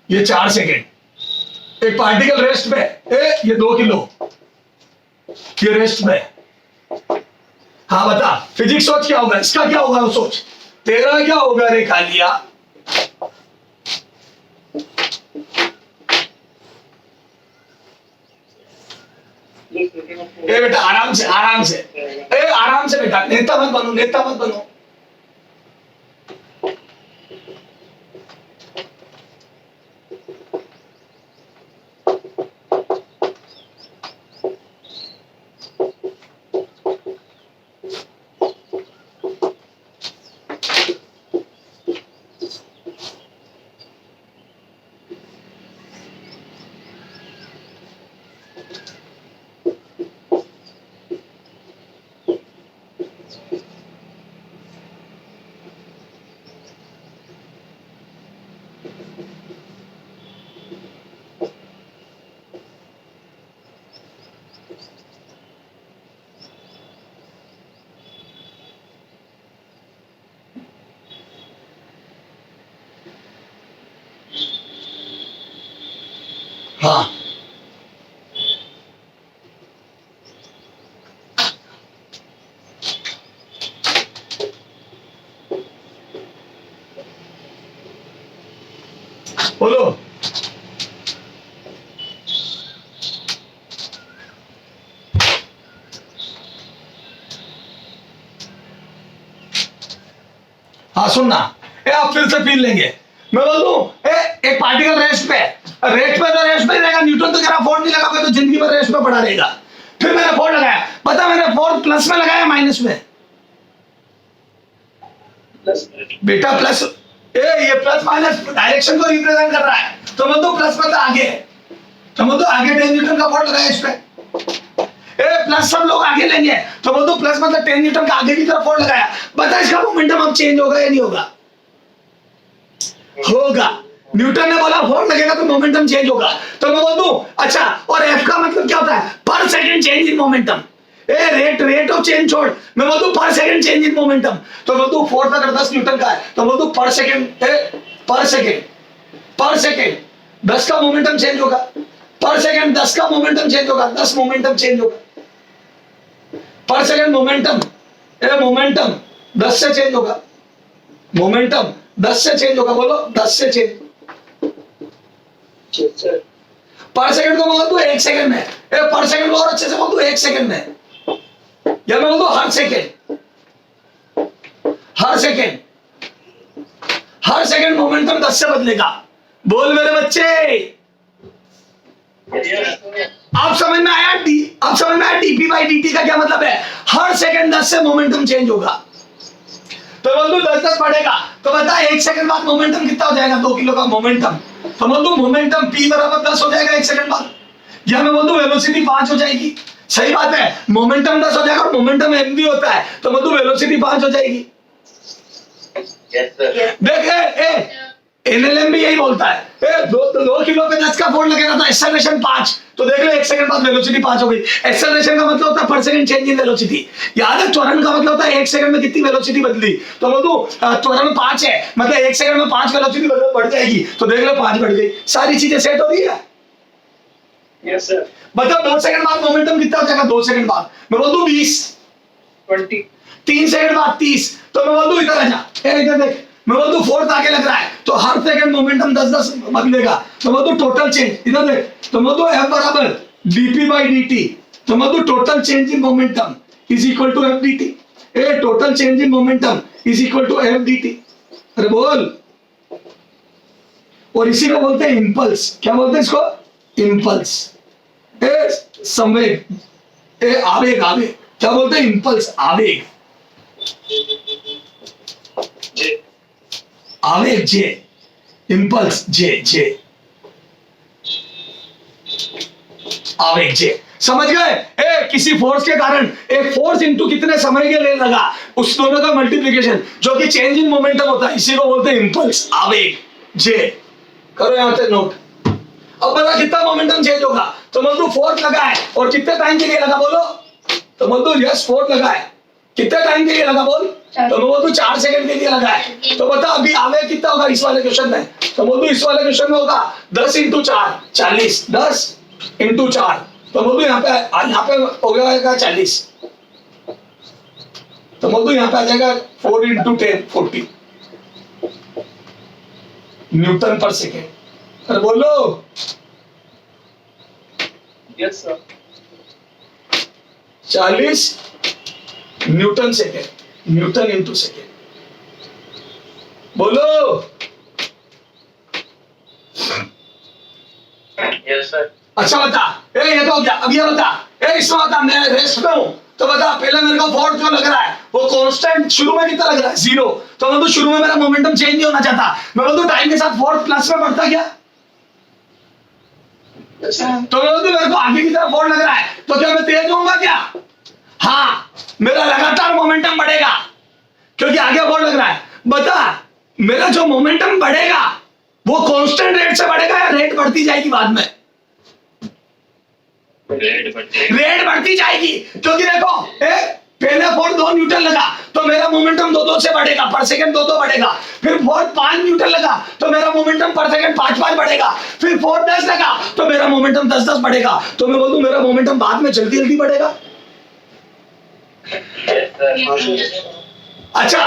ये 4 सेकेंड। एक पार्टिकल रेस्ट पे, ये 2 किलो, ये रेस्ट पे। हाँ बता, फिजिक्स सोच क्या होगा, इसका क्या होगा वो सोच, तेरा क्या होगा रे कालिया? ए बेटा आराम से, आराम से, आराम से बेटा, नेता मत बनो, नेता मत बनो। हाँ बोलो। हाँ सुनना, आप फिर से फील लेंगे। मैं बोल दूं, एक पार्टिकल रेस्ट पे, रेस्ट पे तो रेस्ट पे ही रहेगा। न्यूटन तो कह रहा फोर्स नहीं लगाओगे तो जिंदगी भर रेस्ट पे पड़ा रहेगा। फिर मैंने फोर्स लगाया, पता मैंने फोर्स प्लस में लगाया माइनस में? बेटा प्लस, ये प्लस माइनस डायरेक्शन को रिप्रेजेंट कर रहा है। तो मैं तो प्लस मतलब आगे, तो मैं तो आगे 10 न्यूटन का फोर्स लगाया इस पे। प्लस सब लोग आगे लेंगे, तो मैं तो प्लस मतलब 10 न्यूटन का आगे की तरफ फोर्स लगाया। बता इसका मोमेंटम अब चेंज होगा या नहीं होगा? होगा। न्यूटन ने बोला फोर्स लगेगा तो मोमेंटम चेंज होगा। तो मैं बोल दूं अच्छा, और एफ का मतलब क्या होता है? पर second change in momentum. Rate of change छोड़, मैं बोल दूं पर सेकंड चेंज इन मोमेंटम। तो बोल दूं फोर्स अगर 10 न्यूटन का है तो बोल दूं पर सेकंड, पर सेकंड 10 का मोमेंटम चेंज होगा। पर सेकंड 10 का मोमेंटम चेंज होगा, 10 मोमेंटम चेंज होगा पर सेकंड। मोमेंटम 10 से चेंज होगा, मोमेंटम 10 से चेंज होगा। बोलो 10 से चेंज पर सेकंड को बोल दो 1 सेकंड में। पर सेकंड को और अच्छे से बोल दो 1 सेकंड में, या मैं बोल दो हर सेकंड मोमेंटम 10 से बदलेगा। बोल मेरे बच्चे, आप समझ में आया? अब समझ में आया dp by dt का क्या मतलब है? हर सेकंड 10 से मोमेंटम चेंज होगा। तो बोल दो 10 बढ़ेगा, तो बता 1 सेकंड बाद मोमेंटम कितना हो जाएगा? 2 किलो का मोमेंटम। तो बोल दो मोमेंटम p बराबर 10 हो जाएगा 1 सेकंड बाद। या मैं बोल दो वेलोसिटी 5 हो जाएगी। सही बात है, मोमेंटम 10 हो जाएगा और मोमेंटम mv होता है, तो बोल दो वेलोसिटी 5 हो जाएगी। देख एनएलएम भी यही बोलता है, 2 किलो पे 10 का फोर्स लगेगा तो एक्सेलरेशन 5। तो देख लो 1 सेकंड बाद वेलोसिटी 5 हो गई। एक्सेलरेशन का मतलब होता है पर सेकंड चेंज इन वेलोसिटी। याद है, त्वरण का मतलब होता है 1 सेकंड में कितनी वेलोसिटी बदली। तो बोलो त्वरण 5 है, मतलब 1 सेकंड में 5 वेलोसिटी बढ़ जाएगी। तो देख लो 5 बढ़ गई। सारी चीजें सेट हो रही है। Yes, sir. बताओ 2 सेकंड बाद मोमेंटम कितना हो जाएगा? 2 सेकंड बाद मैं बोल दूं 20, 20. 3 सेकंड बाद 30, तो मैं बोल दूं इधर आ जा, इधर देख, मैं बोल दूं फोर्थ आगे लग रहा है तो हर सेकंड मोमेंटम 10-10 बदलेगा। मैं बोल दूं टोटल चेंज, इधर देख, तो मैं बोल दूं F बराबर dp by dt, तो मैं बोल दूं total change in momentum is equal to F dt। Total change in momentum is equal to F dt। अरे बोल। और इसी को बोलते हैं इंपल्स। क्या बोलते हैं इसको? इंपल्स। संवेग, आवेग, आवेग। क्या बोलते हैं? इंपल्स, आवेग, J. आवेग, जे, इंपल्स, जे, आवेग, जे। समझ गए? किसी फोर्स के कारण एक फोर्स इनटू कितने समय के लिए लगा, उस दोनों का मल्टीप्लिकेशन जो कि चेंज इन मोमेंटम होता है, इसी को बोलते हैं इंपल्स, आवेग, जे। करो यहां से नोट। अब बता कितना मोमेंटम चेंज होगा? तो मतलब फोर्स लगा है और कितने टाइम के लिए लगा बोलो? तो मतलब यस फोर्स लगा है, कितने टाइम के लिए लगा बोल? तो मैं बोल दूं 4 सेकंड के लिए लगा है। तो बता अभी आवेग कितना होगा इस वाले क्वेश्चन में? तो बोल दूं इस वाले क्वेश्चन में होगा 10 × 4 40, 10 × 4, तो बोल दूं यहाँ पे हो जाएगा 40, तो बोल दूं यहाँ पे आ जाएगा 4 × 10 40 न्यूटन पर सेकेंड। अरे बोलो। Yes, sir. 40 Newton second, Newton into second. बोलो। Yes, sir. अच्छा बता, ये तो हो गया। अब ये बता, इसमें बता, मैं रेस्ट में हूं तो बता पहले मेरे को फोर्स जो लग रहा है वो कांस्टेंट शुरू में कितना लग रहा है? 0। तो मैं तो शुरू में मेरा मोमेंटम चेंज नहीं होना चाहता, मैं बोलूं टाइम के साथ फोर्स प्लस में बढ़ता क्या? Yes, sir. तो मैं बोलूं मेरे को आगे की तरफ फोर्स लग रहा है तो क्या मैं तेज होऊंगा क्या? हाँ, मेरा लगातार मोमेंटम बढ़ेगा क्योंकि आगे फोर्स लग रहा है। बता मेरा जो मोमेंटम बढ़ेगा वो कांस्टेंट रेट से बढ़ेगा या रेट बढ़ती जाएगी बाद में? रेड बटे रेट बढ़ती जाएगी क्योंकि देखो पहले फोर्स 2 न्यूटन लगा तो मेरा मोमेंटम 2-2 से बढ़ेगा, पर सेकंड 2-2 बढ़ेगा। फिर फोर्स 5 न्यूटन लगा तो मेरा मोमेंटम पर सेकंड 5-5 बढ़ेगा। फिर फोर्स 10 लगा तो मेरा मोमेंटम 10-10 बढ़ेगा। तो मैं बोल दूं मेरा मोमेंटम बाद में जल्दी जल्दी बढ़ेगा। Yes, sir. अच्छा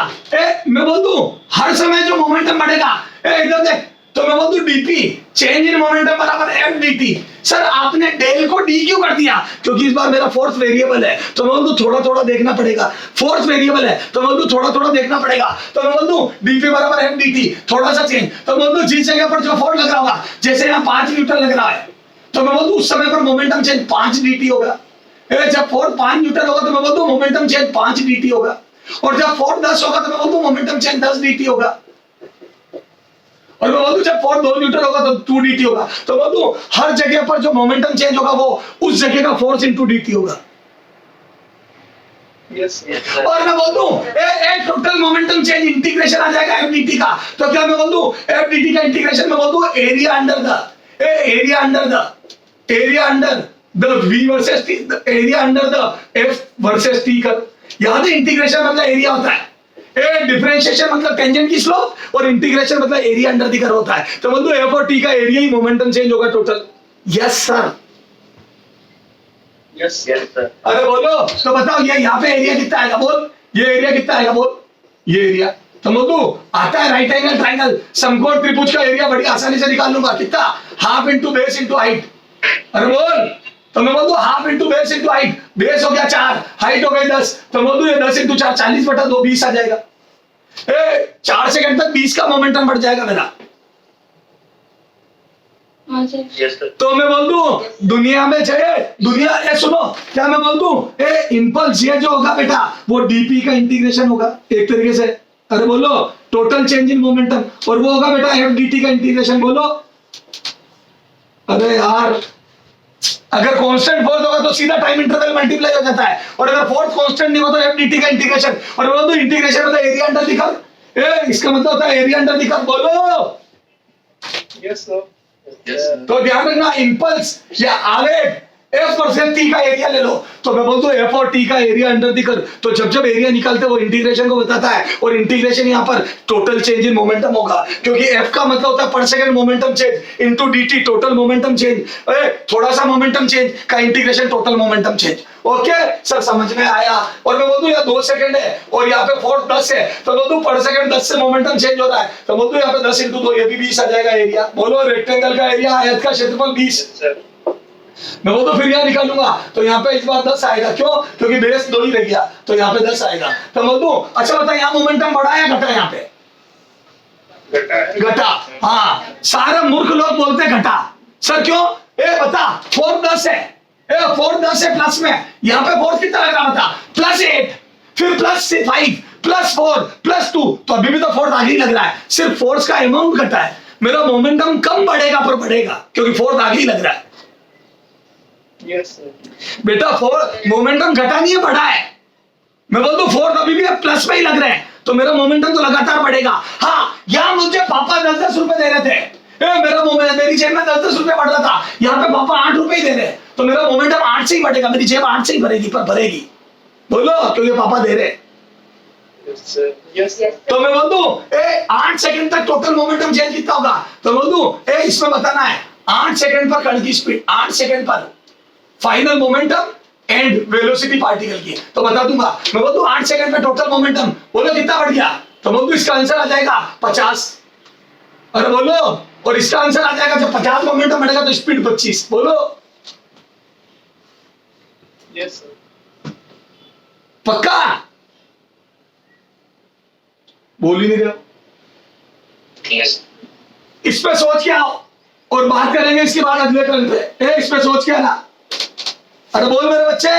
मैं बोल दूं हर समय जो मोमेंटम बढ़ेगा, इधर देख, तो मैं बोल दूं डीपी चेंज इन मोमेंटम बराबर एफ dt। सर आपने डेल को डी क्यों कर दिया? क्योंकि इस बार मेरा फोर्स वेरिएबल है तो मैं बोल दूं थोड़ा थोड़ा देखना पड़ेगा। फोर्स वेरिएबल है तो मैं बोल दूं थोड़ा थोड़ा देखना पड़ेगा। तो मैं बोल दूं डीपी बराबर एफ dt, थोड़ा सा चेंज। तो मैं बोल दूं जिस जगह पर जो फोर्स लग रहा होगा, जैसे यहाँ 5 न्यूटन लग रहा है तो मैं बोल दूं उस समय पर मोमेंटम चेंज 5 dt होगा। जब फोर्स 5 न्यूटन होगा तो मैं बोल दूं मोमेंटम चेंज 5 dt होगा। और जब फोर्स 10 होगा तो मैं बोल दूं मोमेंटम चेंज 10 dt होगा। और मैं बोल दूं जब फोर्स 2 न्यूटन होगा तो 2 dt होगा। तो बोल दूं हर जगह पर जो मोमेंटम चेंज होगा वो उस जगह का फोर्स इनटू dt होगा। Yes, sir. Yes, sir. और मैं बोल दूं टोटल मोमेंटम चेंज इंटीग्रेशन आ जाएगा एफ dt का। तो क्या मैं बोल दूं एफ dt का इंटीग्रेशन मैं बोल दूं area under the v versus t, area under the f versus t का। याद है इंटीग्रेशन मतलब एरिया होता है, डिफरेंशिएशन मतलब टेंजेंट की स्लोप और इंटीग्रेशन मतलब एरिया अंडर द कर्व होता है। तो बोल दो f और t का एरिया ही मोमेंटम चेंज होगा total. Yes sir. Yes, Yes, sir. अरे बोलो। तो बताओ ये यहाँ पे एरिया कितना आएगा बोल? ये एरिया कितना आएगा बोल? ये एरिया तो बोलो आता है राइट एंगल ट्राइंगल समकोण त्रिभुज का एरिया बड़ी आसानी से निकाल लूंगा। कितना? Half into base into height. अरे बोल। तो मैं बोल दूं half into base into height, base हो गया 4, हाइट हो गई 10। तो बोल दूं ये 10 × 4 40/2 20 आ जाएगा। 4 सेकंड तक 20 का मोमेंटम बढ़ जाएगा मेरा। हाँ सर। Yes, sir. तो मैं बोल दूं दुनिया में चाहिए दुनिया सुनो क्या मैं बोल दूं इंपल्स ये जो होगा बेटा वो डीपी का इंटीग्रेशन होगा एक तरीके से। अरे बोलो टोटल चेंज इन मोमेंटम, और वो होगा बेटा एफ dt का इंटीग्रेशन। बोलो। अरे यार अगर कांस्टेंट फोर्स होगा तो सीधा टाइम इंटरवल मल्टीप्लाई हो जाता है, और अगर फोर्स कांस्टेंट नहीं हो तो एफ dt का इंटीग्रेशन। और बोल दो इंटीग्रेशन मतलब एरिया अंडर द कर्व, इसका मतलब होता है एरिया अंडर द कर्व। बोलो। Yes, sir. Yes, sir. तो ध्यान रखना इंपल्स या आवेग एफ और फिर टी का एरिया ले लो, तो मैं बोलता हूँ एफ और टी का एरिया अंडर दी कर, तो जब जब एरिया निकालते वो इंटीग्रेशन को बताता है, और इंटीग्रेशन यहाँ पर टोटल चेंज इन मोमेंटम होगा, क्योंकि एफ का मतलब होता है पर second momentum change into dt total momentum change, थोड़ा सा मोमेंटम चेंज का integration total momentum change. Okay sir समझ में आया। और मैं बोलूँ यहाँ 2 सेकंड है और यहाँ पे फोर्स 10 है, तो बोलूँ पर सेकंड 10 से मोमेंटम चेंज हो रहा है, तो बोलूँ यहाँ पे 10 × 2 ये भी 20 आ जाएगा एरिया। बोलो रेक्टेंगल का एरिया, आयत का क्षेत्रफल 20। सर मैं वो तो फिर यहाँ निकालूंगा, तो यहाँ पे इस बार 10 आएगा, क्यों? क्योंकि बेस 2 ही रह गया, तो यहाँ पे 10 आएगा। तो बोल दूं अच्छा बता यहाँ मोमेंटम बढ़ा या घटा? यहाँ पे घटा है। घटा। हाँ सारे मूर्ख लोग बोलते घटा, सर क्यों? ए बता, फोर्स 10 है, फोर्स 10 है प्लस में, यहाँ पे फोर्स कितना लग रहा बता? +8, फिर +5, +4, +2, तो अभी भी तो फोर्स आगे ही लग रहा है, सिर्फ फोर्स का अमाउंट घटा है। मेरा मोमेंटम कम बढ़ेगा पर बढ़ेगा, क्योंकि फोर्स आगे ही लग रहा है। Yes sir. बेटा फोर्स मोमेंटम घटा नहीं है, बढ़ा है। मैं बोल दूं फोर्स अभी भी प्लस में ही लग रहे हैं, तो मेरा मोमेंटम तो लगातार बढ़ेगा। हाँ यहाँ मुझे पापा 10-10 रुपए दे रहे थे, मेरा मोमेंटम, मेरी जेब में 10-10 रुपए बढ़ रहा था, यहाँ पे पापा 8 रुपए ही दे रहे हैं, तो मेरा मोमेंटम 8 से ही बढ़ेगा, मेरी जेब 8 से ही भरेगी, पर भरेगी। बोलो क्योंकि पापा दे रहे। Yes sir. Yes sir. तो मैं बोल दूं 8 सेकंड तक टोटल मोमेंटम चेंज कितना होगा? तो बोल दूं इसमें बताना है 8 सेकंड पर कण की स्पीड, 8 सेकंड पर final momentum and velocity particle की, तो बता दूंगा। मैं बोल दूं 8 सेकंड में टोटल मोमेंटम, बोलो कितना बढ़ गया? तो बोल दूं इसका आंसर आ जाएगा 50। अरे बोलो, और इसका आंसर आ जाएगा जब 50 मोमेंटम बढ़ेगा तो स्पीड 25। बोलो यस सर। पक्का? बोल ही नहीं रहे हो। यस इस पे सोच के आओ और बात करेंगे इसके बाद अगले टर्न पे। इस पे सोच के आना। अरे बोल मेरे बच्चे।